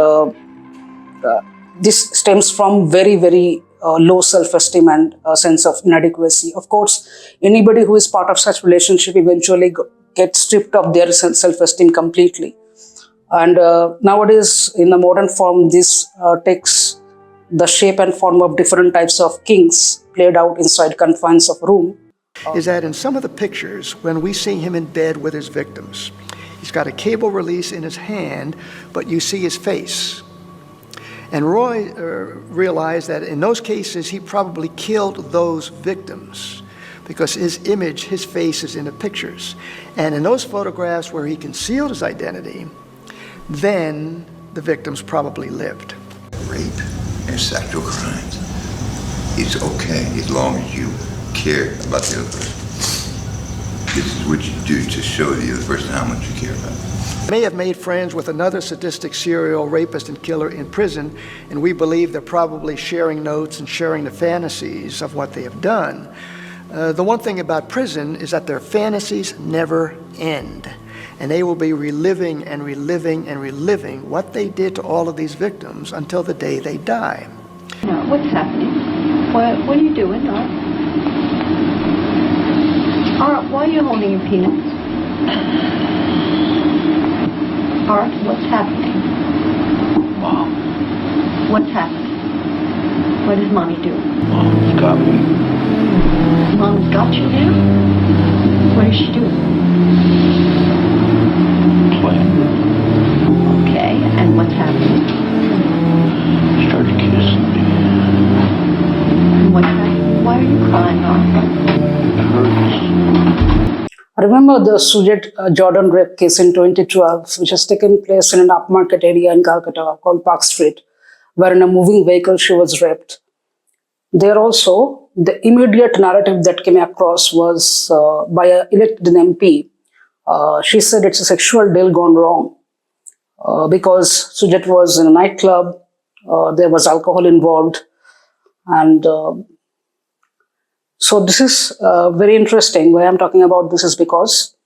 this stems from very, very low self-esteem and sense of inadequacy. Of course, anybody who is part of such relationship eventually gets stripped of their self-esteem completely. And nowadays, in the modern form, this takes the shape and form of different types of kings played out inside confines of a room. Is that in some of the pictures, when we see him in bed with his victims, he's got a cable release in his hand, but you see his face. And Roy realized that in those cases, he probably killed those victims because his image, his face is in the pictures. And in those photographs where he concealed his identity, then the victims probably lived. Rape and sexual crimes, it's okay as long as you care about the other person. This is what you do to show the other person how much you care about them. May have made friends with another sadistic serial rapist and killer in prison, and we believe they're probably sharing notes and sharing the fantasies of what they have done. The one thing about prison is that their fantasies never end. And they will be reliving and reliving and reliving what they did to all of these victims until the day they die. What's happening? What are you doing, Art? Art, why are you holding your penis? Art, what's happening? Mom. What's happening? What does Mommy do? Mom's got me. Mom's got you now? What does she do? Okay, and what's happening? Started kissing me. And what's happening? Why are you crying, Arthur? It hurts. I remember the Sujat Jordan rape case in 2012, which has taken place in an upmarket area in Kolkata called Park Street, where in a moving vehicle she was raped. There also, the immediate narrative that came across was by an elected MP. She said it's a sexual deal gone wrong because Sujat was in a nightclub, there was alcohol involved, and so this is very interesting. Why I'm talking about this is because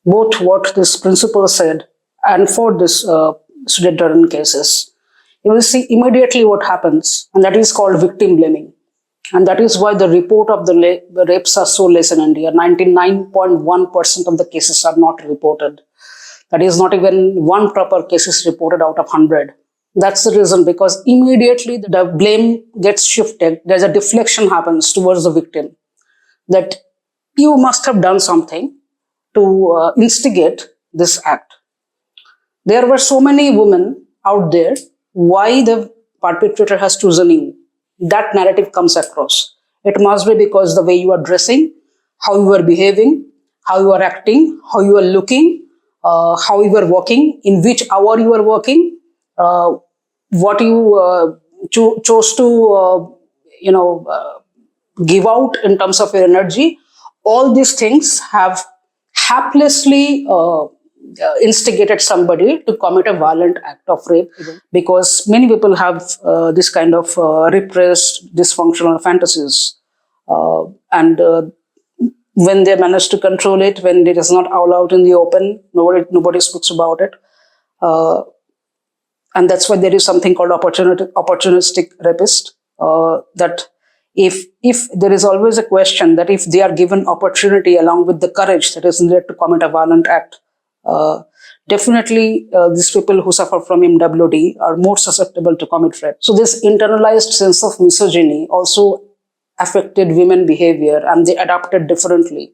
both what this principal said and for this Sujat Jordan cases, you will see immediately what happens, and that is called victim blaming. And that is why the report of the rapes are so less in India. 99.1% of the cases are not reported. That is not even one proper case is reported out of 100. That's the reason, because immediately the blame gets shifted. There's a deflection happens towards the victim. That you must have done something to instigate this act. There were so many women out there. Why the perpetrator has chosen you? That narrative comes across. It must be because the way you are dressing, how you are behaving, how you are acting, how you are looking, how you are working, in which hour you are working, what you chose to, give out in terms of your energy. All these things have haplessly instigated somebody to commit a violent act of rape, because many people have this kind of repressed dysfunctional fantasies, and when they manage to control it, when it is not all out in the open, nobody speaks about it. And that's why there is something called opportunistic rapist. That if there is always a question that if they are given opportunity along with the courage that is needed to commit a violent act, definitely these people who suffer from MWD are more susceptible to commit rape. So this internalized sense of misogyny also affected women behavior, and they adapted differently.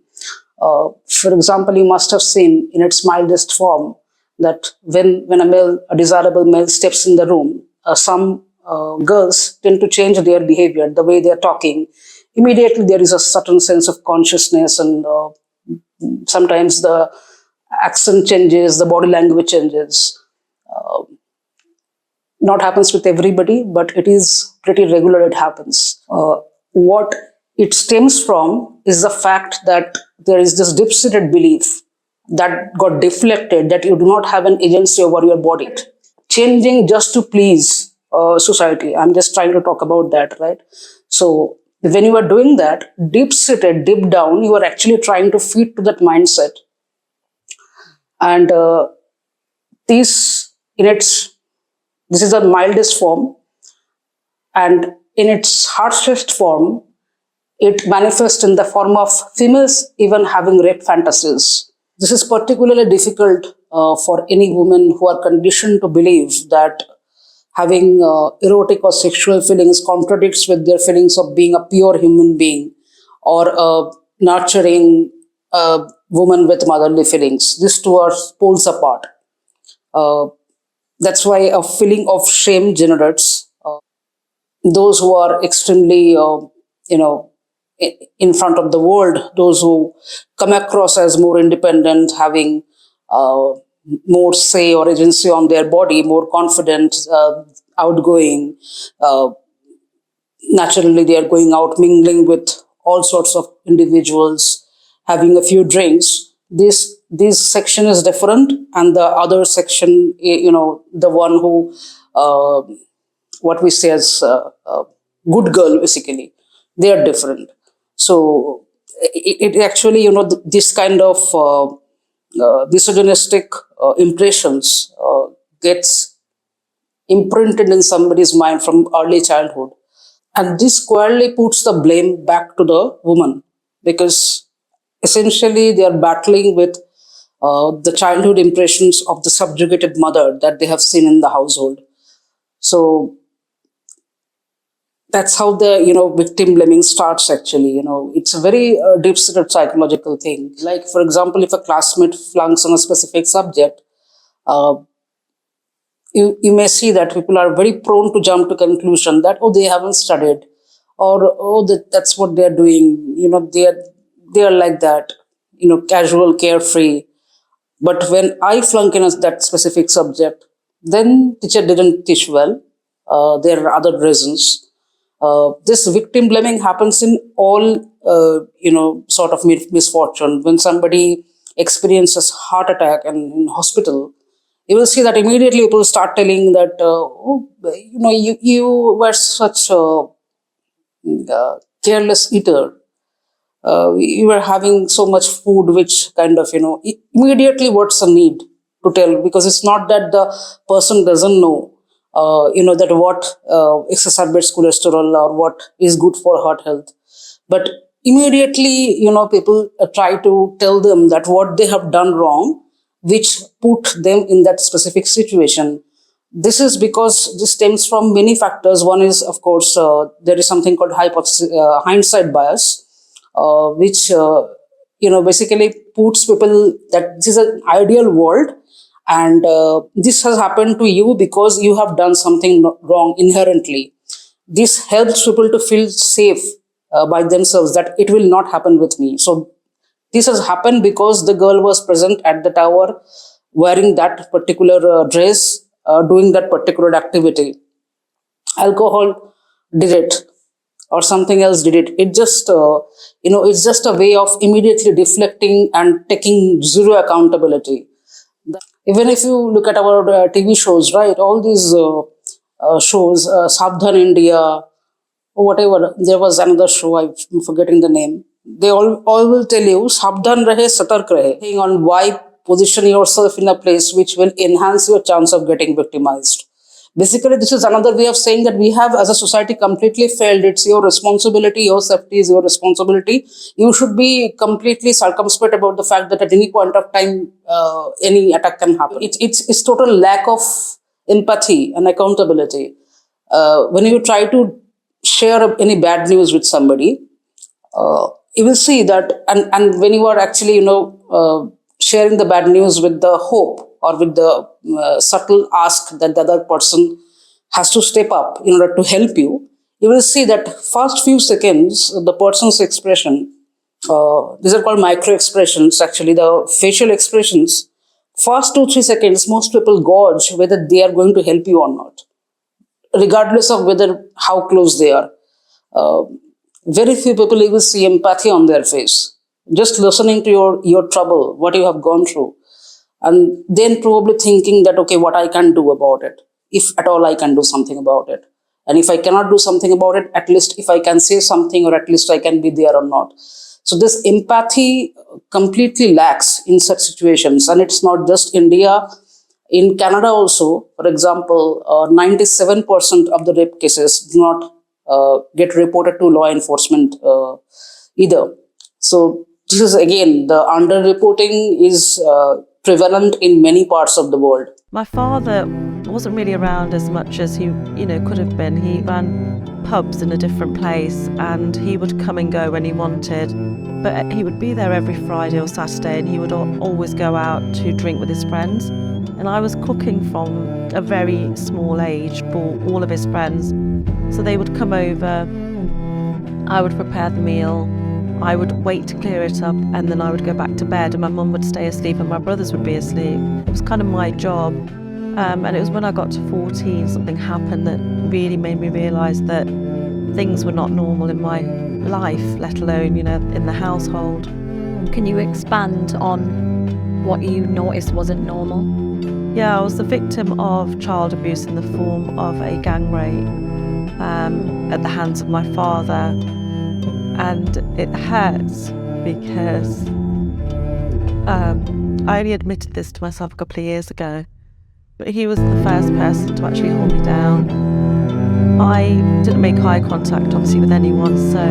For example, you must have seen in its mildest form that when a desirable male steps in the room, some girls tend to change their behavior, the way they are talking. Immediately there is a certain sense of consciousness, and sometimes the accent changes, the body language changes. Not happens with everybody, but it is pretty regular, it happens. What it stems from is the fact that there is this deep-seated belief that got deflected, that you do not have an agency over your body. Changing just to please society. I'm just trying to talk about that, right? So when you are doing that, deep-seated, deep down, you are actually trying to feed to that mindset. And this is the mildest form, and in its harshest form, it manifests in the form of females even having rape fantasies. This is particularly difficult for any women who are conditioned to believe that having erotic or sexual feelings contradicts with their feelings of being a pure human being or a nurturing woman with motherly feelings. These two are poles apart. That's why a feeling of shame generates those who are extremely, in front of the world, those who come across as more independent, having more say or agency on their body, more confident, outgoing. Naturally, they are going out, mingling with all sorts of individuals, having a few drinks. This section is different, and the other section, the one who, what we say as good girl, basically, they are different. So it actually, this kind of misogynistic impressions gets imprinted in somebody's mind from early childhood. And this squarely puts the blame back to the woman, because essentially they are battling with the childhood impressions of the subjugated mother that they have seen in the household. So that's how the victim blaming starts. Actually, it's a very deep-seated psychological thing. Like, for example, if a classmate flunks on a specific subject, you may see that people are very prone to jump to conclusion that, oh, they haven't studied, or oh, that's what they're doing. They are like that, casual, carefree. But when I flunk in that specific subject, then teacher didn't teach well. There are other reasons. This victim blaming happens in all, sort of misfortune. When somebody experiences heart attack and in hospital, you will see that immediately people start telling that, you were such a careless eater. You were having so much food, which kind of, immediately what's the need to tell? Because it's not that the person doesn't know, that what exacerbates cholesterol or what is good for heart health. But immediately, people try to tell them that what they have done wrong, which put them in that specific situation. This is because this stems from many factors. One is, of course, there is something called hindsight bias, which basically puts people that this is an ideal world, and this has happened to you because you have done something wrong inherently. This helps people to feel safe by themselves, that it will not happen with me. So this has happened because the girl was present at the tower wearing that particular dress, doing that particular activity. Alcohol did it, or something else did it. It just, it's just a way of immediately deflecting and taking zero accountability. Even if you look at our TV shows, right, all these shows, Sabdhan India, or whatever, there was another show, I'm forgetting the name. they all will tell you, "Sabdhan rahe, satark rahe," on why position yourself in a place which will enhance your chance of getting victimized. Basically, this is another way of saying that we have, as a society, completely failed. It's your responsibility, your safety is your responsibility. You should be completely circumspect about the fact that at any point of time, any attack can happen. It's total lack of empathy and accountability. When you try to share any bad news with somebody, you will see that, and when you are actually, sharing the bad news with the hope or with the subtle ask that the other person has to step up in order to help you, you will see that first few seconds, the person's expression, these are called micro expressions, actually, the facial expressions, first 2-3 seconds, most people gauge whether they are going to help you or not, regardless of whether how close they are. Very few people you will see empathy on their face. Just listening to your trouble, what you have gone through, and then probably thinking that, okay, what I can do about it, if at all I can do something about it. And if I cannot do something about it, at least if I can say something, or at least I can be there or not. So this empathy completely lacks in such situations. And it's not just India. In Canada also, for example, 97% of the rape cases do not get reported to law enforcement either. So this is, again, the underreporting is prevalent in many parts of the world. My father wasn't really around as much as he, could have been. He ran pubs in a different place, and he would come and go when he wanted. But he would be there every Friday or Saturday, and he would always go out to drink with his friends. And I was cooking from a very small age for all of his friends. So they would come over, I would prepare the meal, I would wait to clear it up, and then I would go back to bed, and my mum would stay asleep and my brothers would be asleep. It was kind of my job. And it was when I got to 14, something happened that really made me realise that things were not normal in my life, let alone, in the household. Can you expand on what you noticed wasn't normal? Yeah, I was the victim of child abuse in the form of a gang rape at the hands of my father. And it hurts because I only admitted this to myself a couple of years ago, but he was the first person to actually hold me down. I didn't make eye contact, obviously, with anyone, so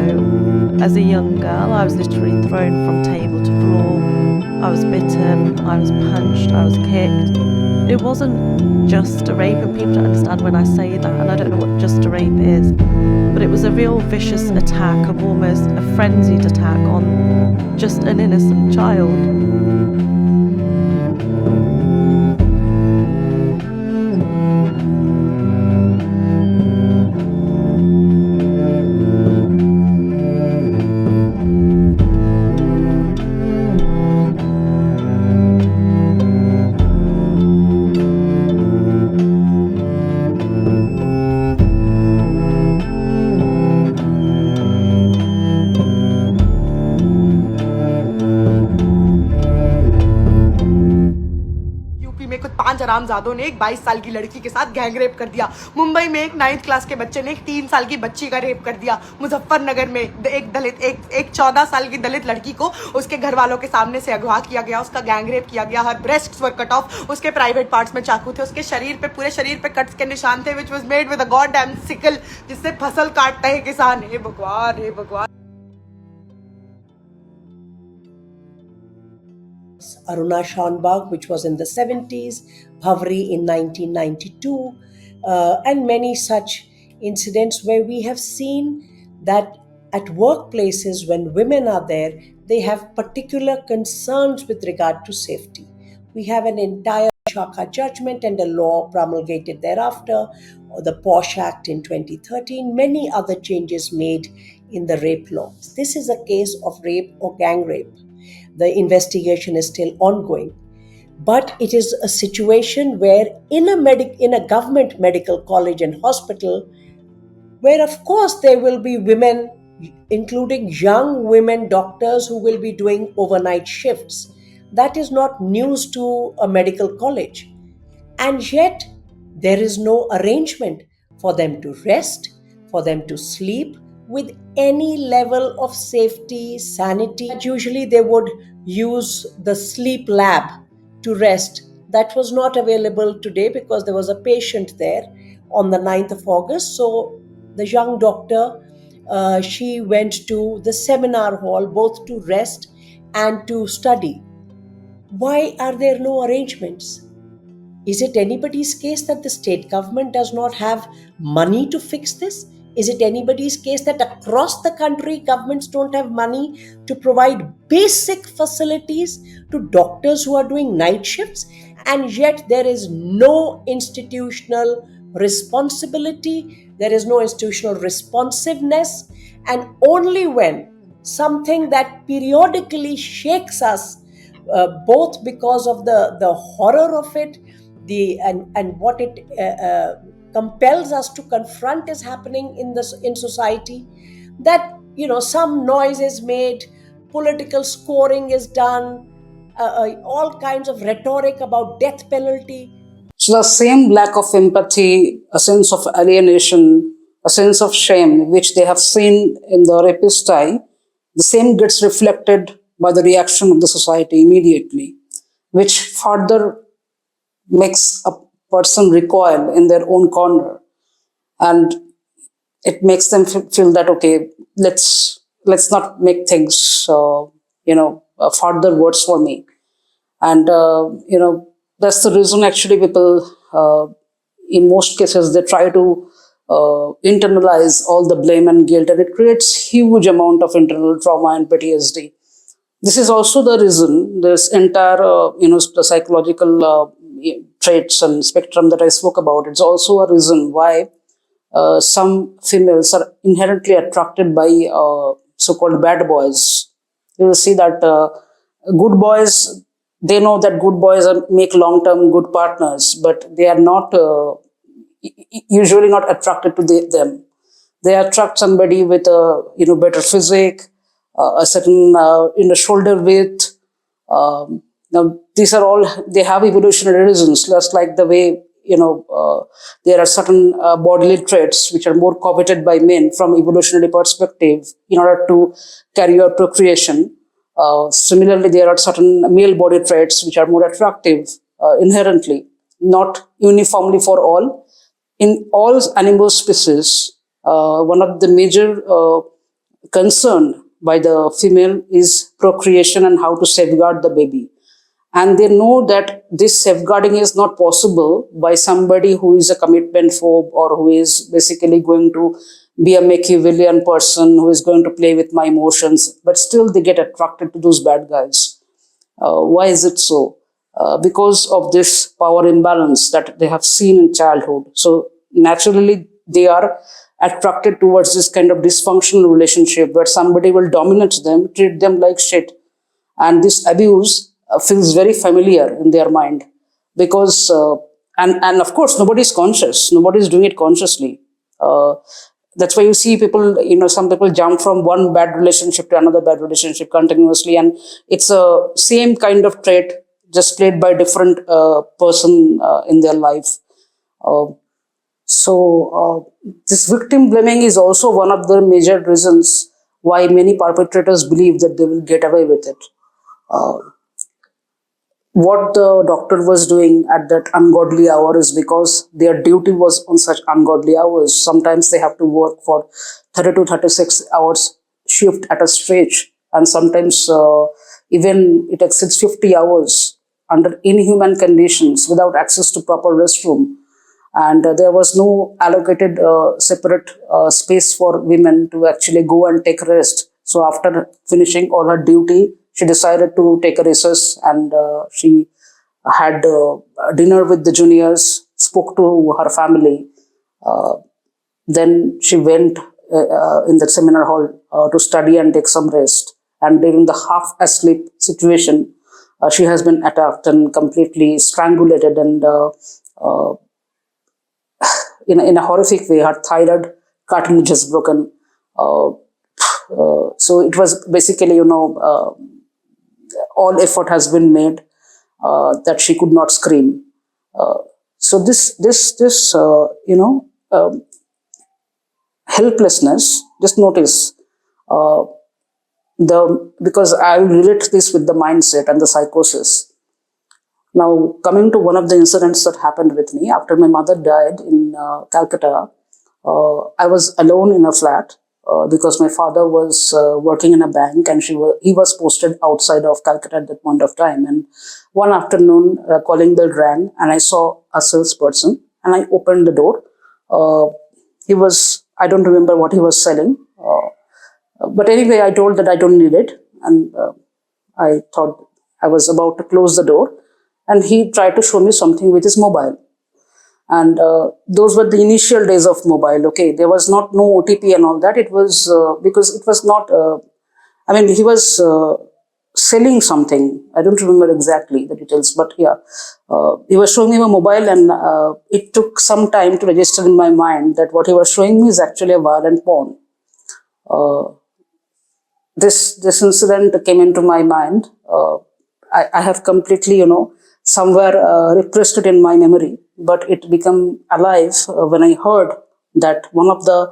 as a young girl, I was literally thrown from table to floor. I was bitten, I was punched, I was kicked. It wasn't just a rape, and people don't understand when I say that, and I don't know what just a rape is, but it was a real vicious attack, of almost a frenzied attack on just an innocent child. हरामजादों ने एक 22 साल की लड़की के साथ gang rape कर दिया। मुंबई में एक 9th क्लास के बच्चे ने एक 3 साल की बच्ची का रेप कर दिया। मुजफ्फरनगर में एक 14 साल की दलित लड़की को उसके घर वालों के सामने से अगवा किया गया, उसका गैंग रेप किया गया। हर ब्रेस्ट्स वर कट ऑफ, उसके प्राइवेट पार्ट्स में चाकू थे, उसके शरीर पे, पूरे शरीर पे कट्स के निशान थे, which was made with a god damn sickle, जिससे फसल काटता है किसान। हे भगवान, हे भगवान। Aruna Shanbag, which was in the 70s, Bhavri in 1992, and many such incidents where we have seen that at workplaces, when women are there, they have particular concerns with regard to safety. We have an entire Shaka judgment and a law promulgated thereafter, or the POSH Act in 2013, many other changes made in the rape law. This is a case of rape or gang rape. The investigation is still ongoing. But it is a situation where in a government medical college and hospital, where of course there will be women, including young women doctors who will be doing overnight shifts. That is not news to a medical college. And yet there is no arrangement for them to rest, for them to sleep, with any level of safety, sanity. Usually they would use the sleep lab to rest. That was not available today because there was a patient there on the 9th of August. So the young doctor, she went to the seminar hall both to rest and to study. Why are there no arrangements? Is it anybody's case that the state government does not have money to fix this? Is it anybody's case that across the country governments don't have money to provide basic facilities to doctors who are doing night shifts? And yet there is no institutional responsibility, there is no institutional responsiveness, and only when something that periodically shakes us, both because of the horror of it, and what it compels us to confront is happening in society, that some noise is made, political scoring is done, all kinds of rhetoric about death penalty. So the same lack of empathy, a sense of alienation, a sense of shame, which they have seen in the rapist eye, the same gets reflected by the reaction of the society immediately, which further makes a person recoil in their own corner, and it makes them feel that, okay, let's not make things further worse for me. And that's the reason actually people in most cases they try to internalize all the blame and guilt, and it creates huge amount of internal trauma and PTSD. This is also the reason this entire the psychological traits and spectrum that I spoke about. It's also a reason why some females are inherently attracted by so-called bad boys. You will see that good boys, they know that good boys make long-term good partners, but they are not usually not attracted to them. They attract somebody with a better physique, a certain shoulder width. Now these are all, they have evolutionary reasons, just like the way there are certain bodily traits which are more coveted by men from evolutionary perspective in order to carry out procreation. Similarly, there are certain male body traits which are more attractive inherently, not uniformly for all. In all animal species, one of the major concern by the female is procreation and how to safeguard the baby. And they know that this safeguarding is not possible by somebody who is a commitment phobe or who is basically going to be a Machiavellian person who is going to play with my emotions, but still they get attracted to those bad guys. Why is it so? Because of this power imbalance that they have seen in childhood. So naturally, they are attracted towards this kind of dysfunctional relationship where somebody will dominate them, treat them like shit. And this abuse feels very familiar in their mind because, and of course, nobody is conscious. Nobody is doing it consciously. That's why you see people, some people jump from one bad relationship to another bad relationship continuously. And it's a same kind of trait, just played by different person in their life. So this victim blaming is also one of the major reasons why many perpetrators believe that they will get away with it. What the doctor was doing at that ungodly hour is because their duty was on such ungodly hours. Sometimes they have to work for 30 to 36 hours shift at a stretch, and sometimes even it exceeds 50 hours under inhuman conditions without access to proper restroom. And there was no allocated separate space for women to actually go and take rest. So after finishing all her duty, she decided to take a recess, and she had dinner with the juniors, spoke to her family. Then she went in the seminar hall to study and take some rest. And during the half asleep situation, she has been attacked and completely strangulated, and in a horrific way, her thyroid cartilage is broken. So it was basically, all effort has been made that she could not scream. So this helplessness, just notice because I will relate this with the mindset and the psychosis. Now, coming to one of the incidents that happened with me after my mother died in Calcutta, I was alone in a flat because my father was working in a bank and he was posted outside of Calcutta at that point of time. And one afternoon, a calling bell rang and I saw a salesperson and I opened the door. I don't remember what he was selling. But anyway, I told that I don't need it. And I thought I was about to close the door. And he tried to show me something with his mobile. And those were the initial days of mobile. Okay, there was no OTP and all that. It was because it was not, he was selling something. I don't remember exactly the details, but yeah, he was showing me a mobile and it took some time to register in my mind that what he was showing me is actually a violent porn. This incident came into my mind. I have completely, somewhere repressed it in my memory, but it became alive when I heard that one of the,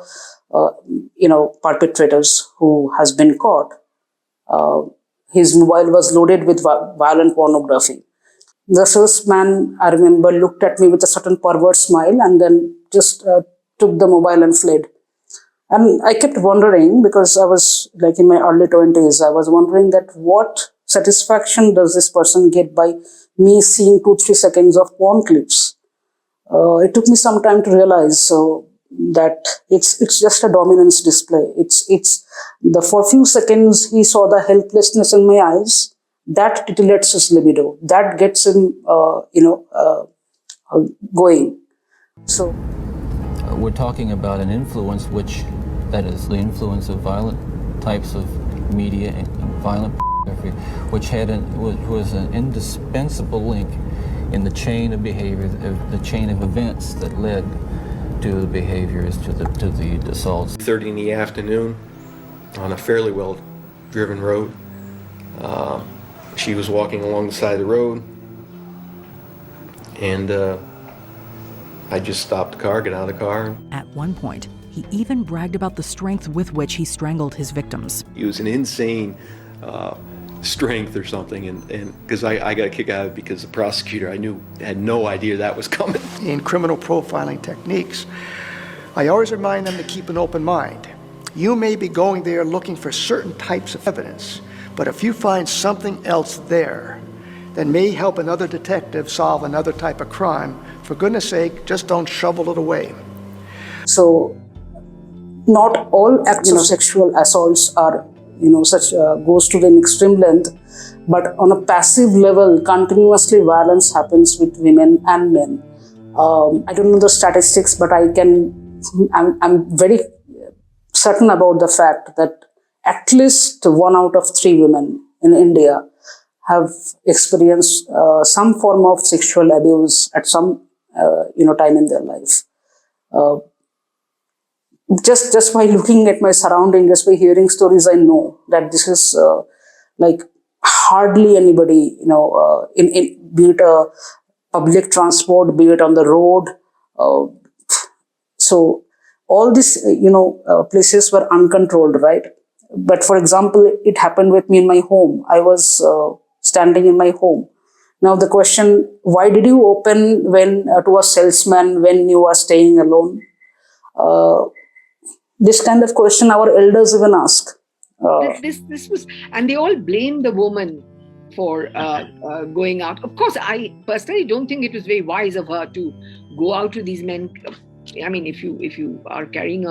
perpetrators who has been caught, his mobile was loaded with violent pornography. The salesman, I remember, looked at me with a certain perverse smile and then just took the mobile and fled. And I kept wondering, because I was like in my early 20s, I was wondering that what satisfaction does this person get by me seeing 2-3 seconds of porn clips? It took me some time to realize that it's just a dominance display. For a few seconds he saw the helplessness in my eyes. That titillates his libido. That gets him, going. So we're talking about an influence that is the influence of violent types of media and violent pornography, which was an indispensable link in the chain of behavior, the chain of events that led to the behaviors, to the assaults. 30 in the afternoon on a fairly well-driven road. She was walking along the side of the road, and I just stopped the car, got out of the car. At one point, he even bragged about the strength with which he strangled his victims. It was an insane strength or something, and because I got a kick out of it because the prosecutor had no idea that was coming. In criminal profiling techniques, I always remind them to keep an open mind. You may be going there looking for certain types of evidence, but if you find something else there that may help another detective solve another type of crime, for goodness sake, just don't shovel it away. So, not all acts of sexual assaults are, goes to an extreme length, but on a passive level, continuously violence happens with women and men. I don't know the statistics, but I'm very certain about the fact that at least 1 out of 3 women in India have experienced some form of sexual abuse at some time in their life. Just by looking at my surroundings, just by hearing stories, I know that this is like hardly anybody, be it a public transport, be it on the road. So all these, places were uncontrolled, right? But for example, it happened with me in my home. I was standing in my home. Now the question, why did you open to a salesman when you are staying alone? This kind of question our elders even ask. This was, and they all blame the woman for going out. Of course, I personally don't think it was very wise of her to go out to these men. I mean, if you are carrying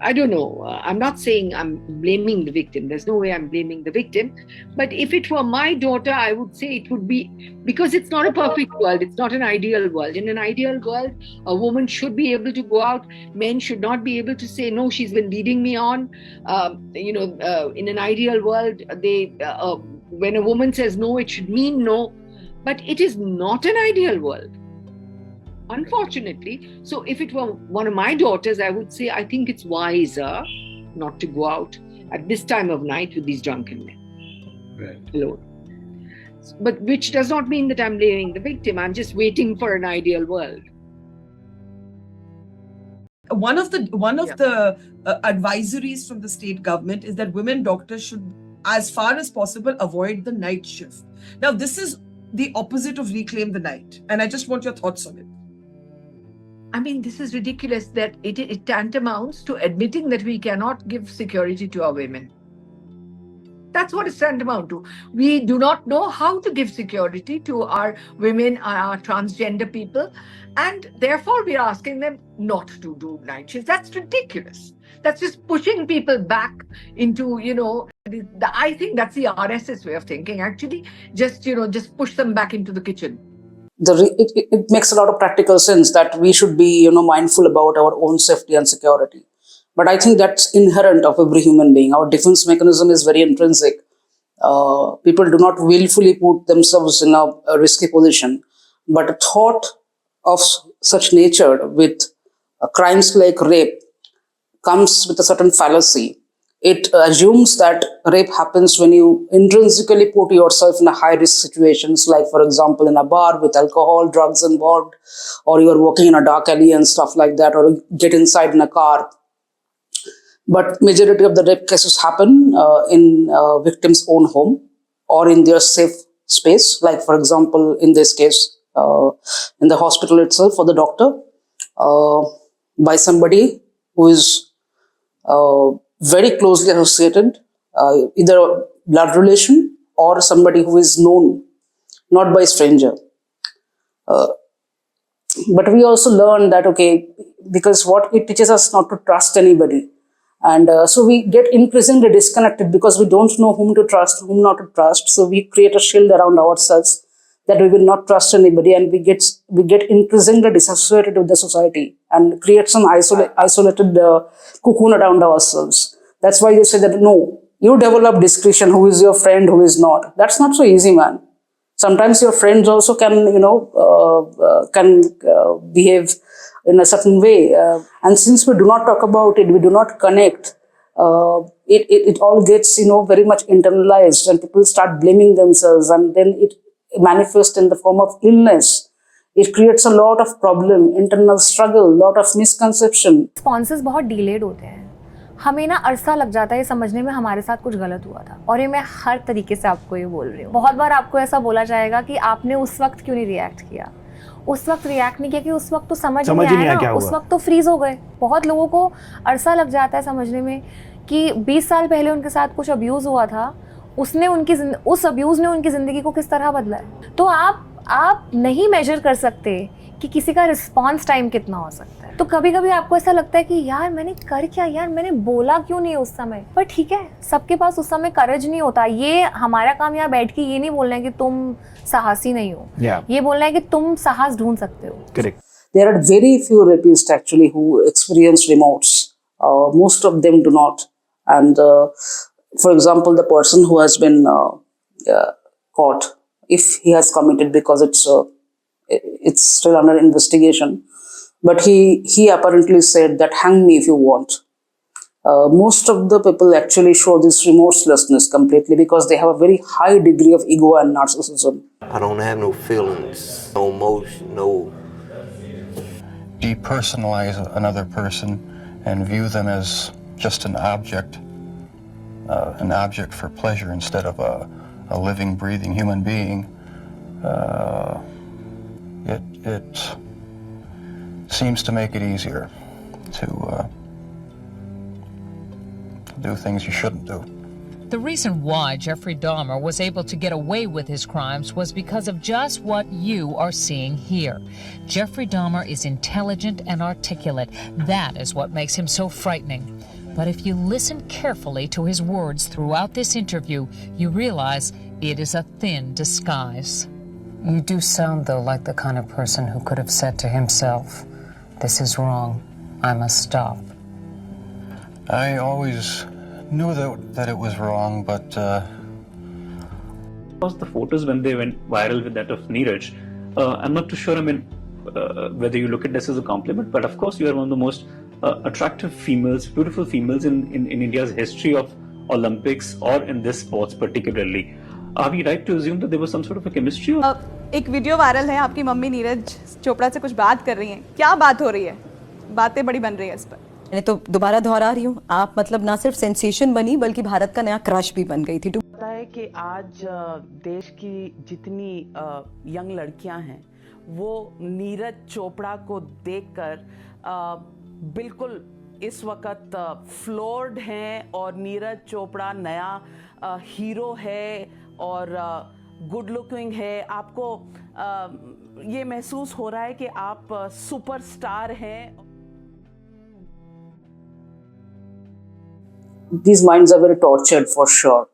I don't know. I'm not saying I'm blaming the victim. There's no way I'm blaming the victim. But if it were my daughter, I would say it would be, because it's not a perfect world. It's not an ideal world. In an ideal world, a woman should be able to go out. Men should not be able to say, no, she's been leading me on. In an ideal world, when a woman says no, it should mean no. But it is not an ideal world, unfortunately. So if it were one of my daughters, I would say, I think it's wiser not to go out at this time of night with these drunken men alone. But which does not mean that I'm blaming the victim. I'm just waiting for an ideal world. one of the advisories from the state government is that women doctors should, as far as possible, avoid the night shift. Now, this is the opposite of Reclaim the Night, and I just want your thoughts on it. I mean, this is ridiculous that it tantamounts to admitting that we cannot give security to our women. That's what it's tantamount to. We do not know how to give security to our women, our transgender people, and therefore we are asking them not to do night shifts. That's ridiculous. That's just pushing people back into, I think that's the RSS way of thinking, actually. Just push them back into the kitchen. It makes a lot of practical sense that we should be, mindful about our own safety and security. But I think that's inherent of every human being. Our defense mechanism is very intrinsic. People do not willfully put themselves in a risky position. But a thought of such nature with crimes like rape comes with a certain fallacy. It assumes that rape happens when you intrinsically put yourself in a high-risk situations, like, for example, in a bar with alcohol, drugs involved, or you are walking in a dark alley and stuff like that, or get inside in a car. But majority of the rape cases happen in victims' own home or in their safe space, like, for example, in this case, in the hospital itself for the doctor, by somebody who is very closely associated, either a blood relation or somebody who is known, not by a stranger. But we also learn that, because what it teaches us not to trust anybody. And so we get increasingly disconnected because we don't know whom to trust, whom not to trust. So we create a shield around ourselves that we will not trust anybody, and we get increasingly disassociated with the society and create some isolated cocoon around ourselves. That's why they say that, no, you develop discretion, who is your friend, who is not. That's not so easy, man. Sometimes your friends also can, behave in a certain way. And since we do not talk about it, we do not connect, it all gets, very much internalized, and people start blaming themselves, and then it manifests in the form of illness. It creates a lot of problem, internal struggle, lot of misconception. Responses बहुत delayed होते हैं. हमें ना अरसा लग जाता है ये समझने में हमारे साथ कुछ गलत हुआ था, और ये मैं हर तरीके से आपको ये बोल रही हूँ. बहुत बार आपको ऐसा बोला जाएगा कि आपने उस वक्त क्यों नहीं रिएक्ट किया. उस वक्त रिएक्ट नहीं किया कि उस वक्त तो समझ नहीं आया ना, उस वक्त तो फ्रीज हो गए. बहुत लोगों को अरसा लग जाता है समझने में कि 20 साल पहले उनके साथ कुछ अब्यूज़ हुआ था, उस अब्यूज़ ने उनकी ज़िंदगी को किस तरह बदला है. तो आप नहीं मेजर कर सकते कि किसी का रिस्पॉन्स टाइम कितना हो सकता है. तो कभी कभी आपको ऐसा लगता है कि यार मैंने कर क्या, यार मैंने बोला क्यों नहीं उस समय. पर ठीक है, सबके पास उस समय करेज नहीं होता. ये हमारा काम यहाँ बैठ के ये नहीं बोलना है कि तुम साहसी नहीं हो, ये बोलना है कि तुम साहस ढूंढ सकते हो. Correct. There are very few rapists actually who experience remorse. Most of them do not. And for example, the person who has been caught, if he has committed, because it's still under investigation, but he apparently said that hang me if you want. Most of the people actually show this remorselessness completely because they have a very high degree of ego and narcissism. I don't have no feelings, no emotion, no. Depersonalize another person and view them as just an object for pleasure instead of a living, breathing human being. It seems to make it easier to do things you shouldn't do. The reason why Jeffrey Dahmer was able to get away with his crimes was because of just what you are seeing here. Jeffrey Dahmer is intelligent and articulate. That is what makes him so frightening. But if you listen carefully to his words throughout this interview, you realize it is a thin disguise. You do sound, though, like the kind of person who could have said to himself, "This is wrong. I must stop." I always knew that it was wrong, but Because the photos when they went viral with that of Neeraj, I'm not too sure. Whether you look at this as a compliment, but of course you are one of the most attractive females, beautiful females in India's history of Olympics or in this sports particularly. Are we right to assume that there was some sort of a chemistry? एक video viral है, आपकी mummy Neeraj Chopra से कुछ बात कर रही हैं. क्या बात हो रही है? बातें बड़ी बन रही है इस पर। मैंने तो दोबारा दोहरा रही हूँ, आप मतलब ना सिर्फ सेंसेशन बनी बल्कि भारत का नया क्रश भी बन गई थी। पता है कि आज देश की जितनी यंग लड़कियां हैं वो नीरज चोपड़ा को देखकर बिल्कुल इस वक्त फ्लोर्ड हैं और नीरज चोपड़ा नया हीरो है और गुड लुकिंग है। आपको ये महसूस हो रहा है कि आप सुपरस्टार हैं। These minds are very tortured for sure.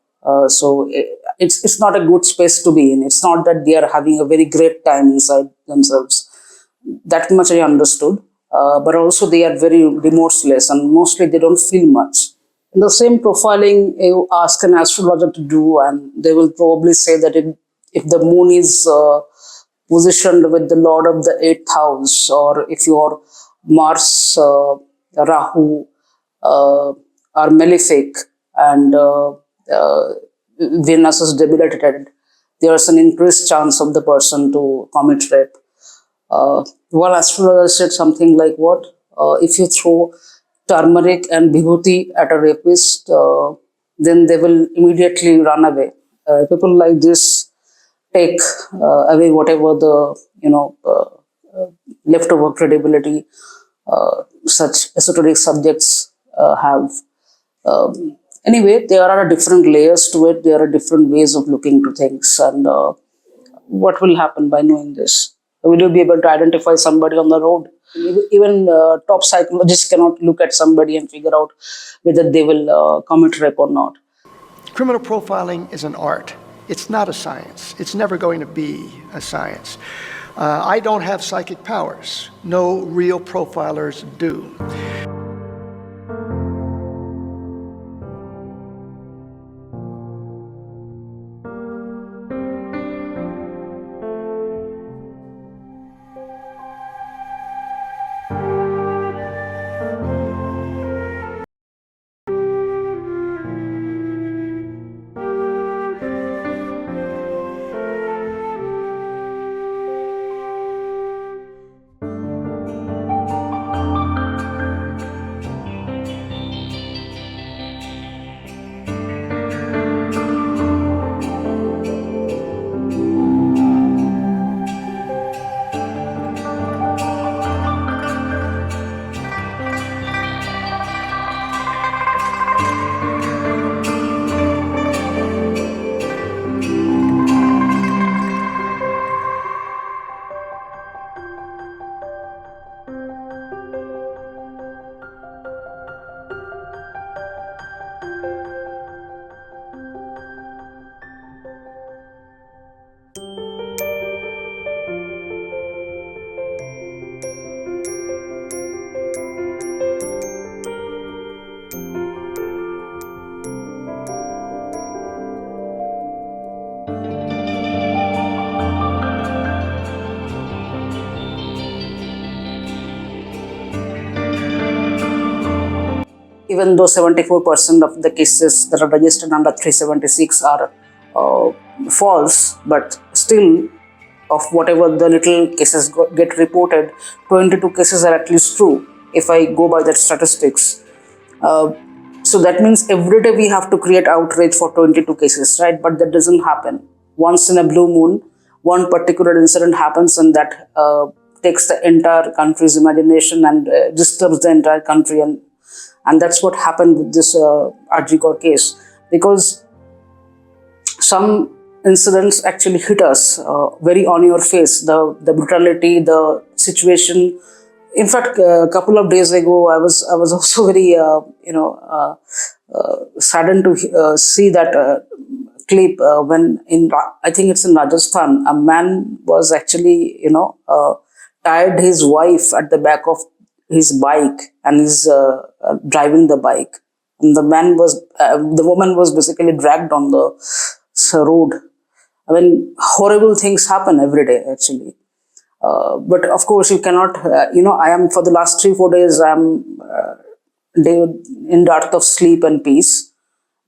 So it's not a good space to be in. It's not that they are having a very great time inside themselves. That much I understood. But also they are very remorseless and mostly they don't feel much. In the same profiling you ask an astrologer to do, and they will probably say that if the moon is positioned with the lord of the 8th house, or if your Mars, Rahu, are malefic and Venus is debilitated, there's an increased chance of the person to commit rape. One astrologer said something like, what? If you throw turmeric and vibhuti at a rapist, then they will immediately run away. People like this take away whatever the, leftover credibility such esoteric subjects have. Anyway, there are different layers to it. There are different ways of looking to things. And what will happen by knowing this? Will you be able to identify somebody on the road? Even top psychologists cannot look at somebody and figure out whether they will commit rape or not. Criminal profiling is an art. It's not a science. It's never going to be a science. I don't have psychic powers. No real profilers do. Even though 74% of the cases that are registered under 376 are false, but still, of whatever the little cases get reported, 22 cases are at least true, if I go by that statistics. So that means every day we have to create outrage for 22 cases, right? But that doesn't happen. Once in a blue moon, one particular incident happens and that takes the entire country's imagination and disturbs the entire country, and that's what happened with this R.G.Kar case, because some incidents actually hit us very on your face, the brutality, the situation. In fact, a couple of days ago, I was also very saddened to see that clip when I think it's in Rajasthan, a man was actually tied his wife at the back of his bike and is driving the bike, and the woman was basically dragged on the road. I mean, horrible things happen every day actually. But of course you cannot, I am for the last 3-4 days, I am in dearth of sleep and peace.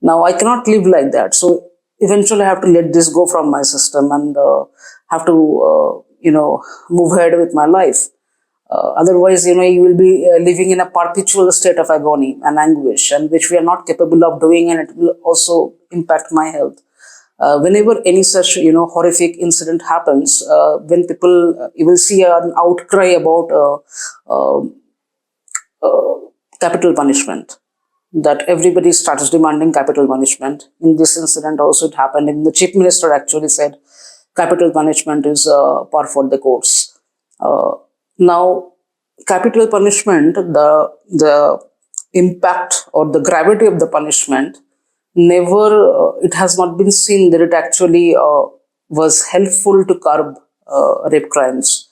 Now I cannot live like that. So eventually I have to let this go from my system and have to, move ahead with my life. Otherwise, you will be living in a perpetual state of agony and anguish, and which we are not capable of doing, and it will also impact my health. Whenever any such, horrific incident happens, when people, you will see an outcry about capital punishment, that everybody starts demanding capital punishment. In this incident also it happened, and the chief minister actually said capital punishment is par for the course. Now, capital punishment, the impact or the gravity of the punishment, never, it has not been seen that it actually was helpful to curb rape crimes.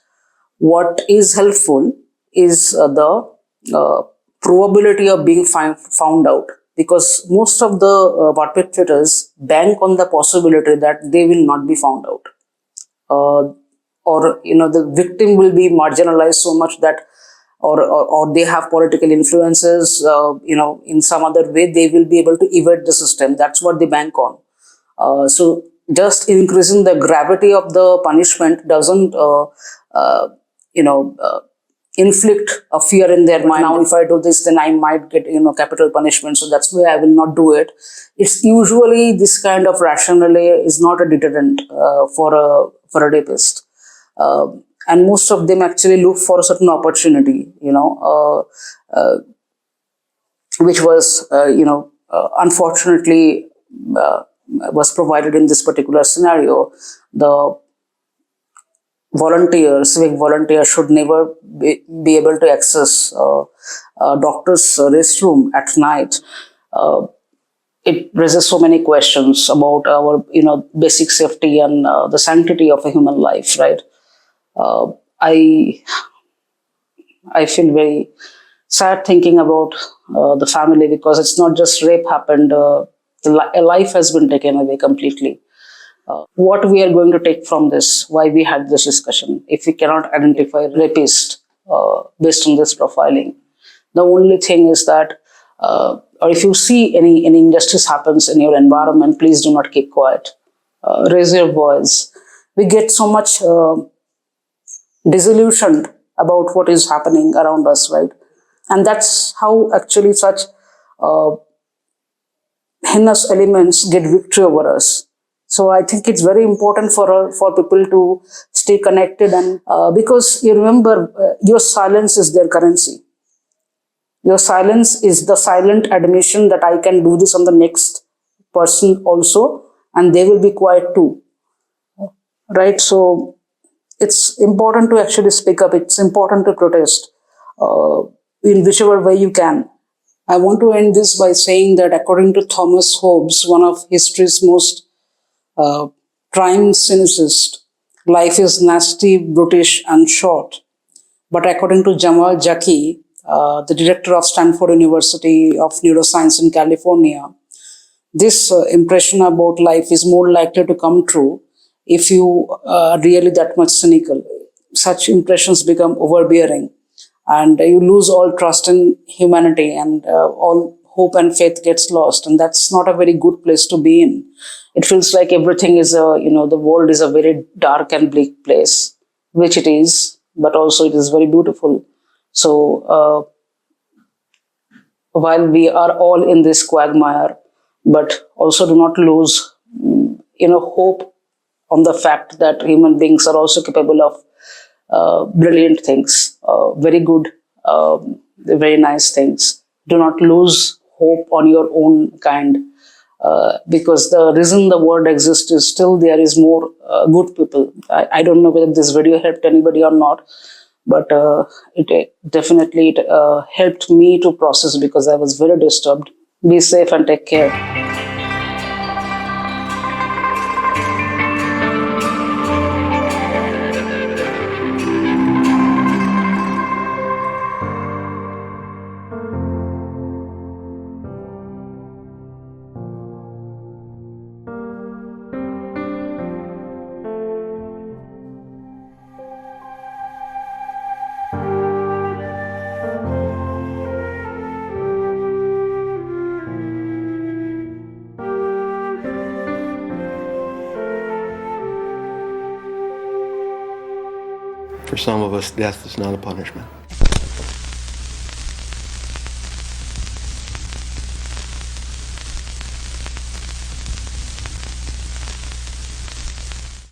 What is helpful is the probability of being found out, because most of the perpetrators bank on the possibility that they will not be found out, or the victim will be marginalized so much that, or they have political influences, in some other way they will be able to evade the system. That's what they bank on. So just increasing the gravity of the punishment doesn't inflict a fear in their mind. Now, if I do this, then I might get, capital punishment. So that's why I will not do it. It's usually this kind of rationale is not a deterrent for a rapist. And most of them actually look for a certain opportunity, which was, unfortunately, was provided in this particular scenario. The civic volunteer should never be able to access a doctor's restroom at night. It raises so many questions about our, basic safety and the sanctity of a human life, right? I feel very sad thinking about the family, because it's not just rape happened, a life has been taken away completely. What we are going to take from this, why we had this discussion, if we cannot identify rapist based on this profiling. The only thing is that, or if you see any injustice happens in your environment, please do not keep quiet. Raise your voice. We get so much disillusioned about what is happening around us, right? And that's how actually such heinous elements get victory over us. So I think it's very important for people to stay connected, and because you remember, your silence is their currency. Your silence is the silent admission that I can do this on the next person also, and they will be quiet too, right? So it's important to actually speak up. It's important to protest in whichever way you can. I want to end this by saying that according to Thomas Hobbes, one of history's most prime cynicists, life is nasty, brutish, and short. But according to Jamal Jackie, the director of Stanford University of Neuroscience in California, this impression about life is more likely to come true if you are really that much cynical. Such impressions become overbearing, and you lose all trust in humanity, and all hope and faith gets lost. And that's not a very good place to be in. It feels like everything is the world is a very dark and bleak place, which it is, but also it is very beautiful. So while we are all in this quagmire, but also do not lose, hope on the fact that human beings are also capable of brilliant things, very good, very nice things. Do not lose hope on your own kind, because the reason the world exists is still there is more good people. I don't know whether this video helped anybody or not, but it definitely helped me to process, because I was very disturbed. Be safe and take care. some of us, death is not a punishment.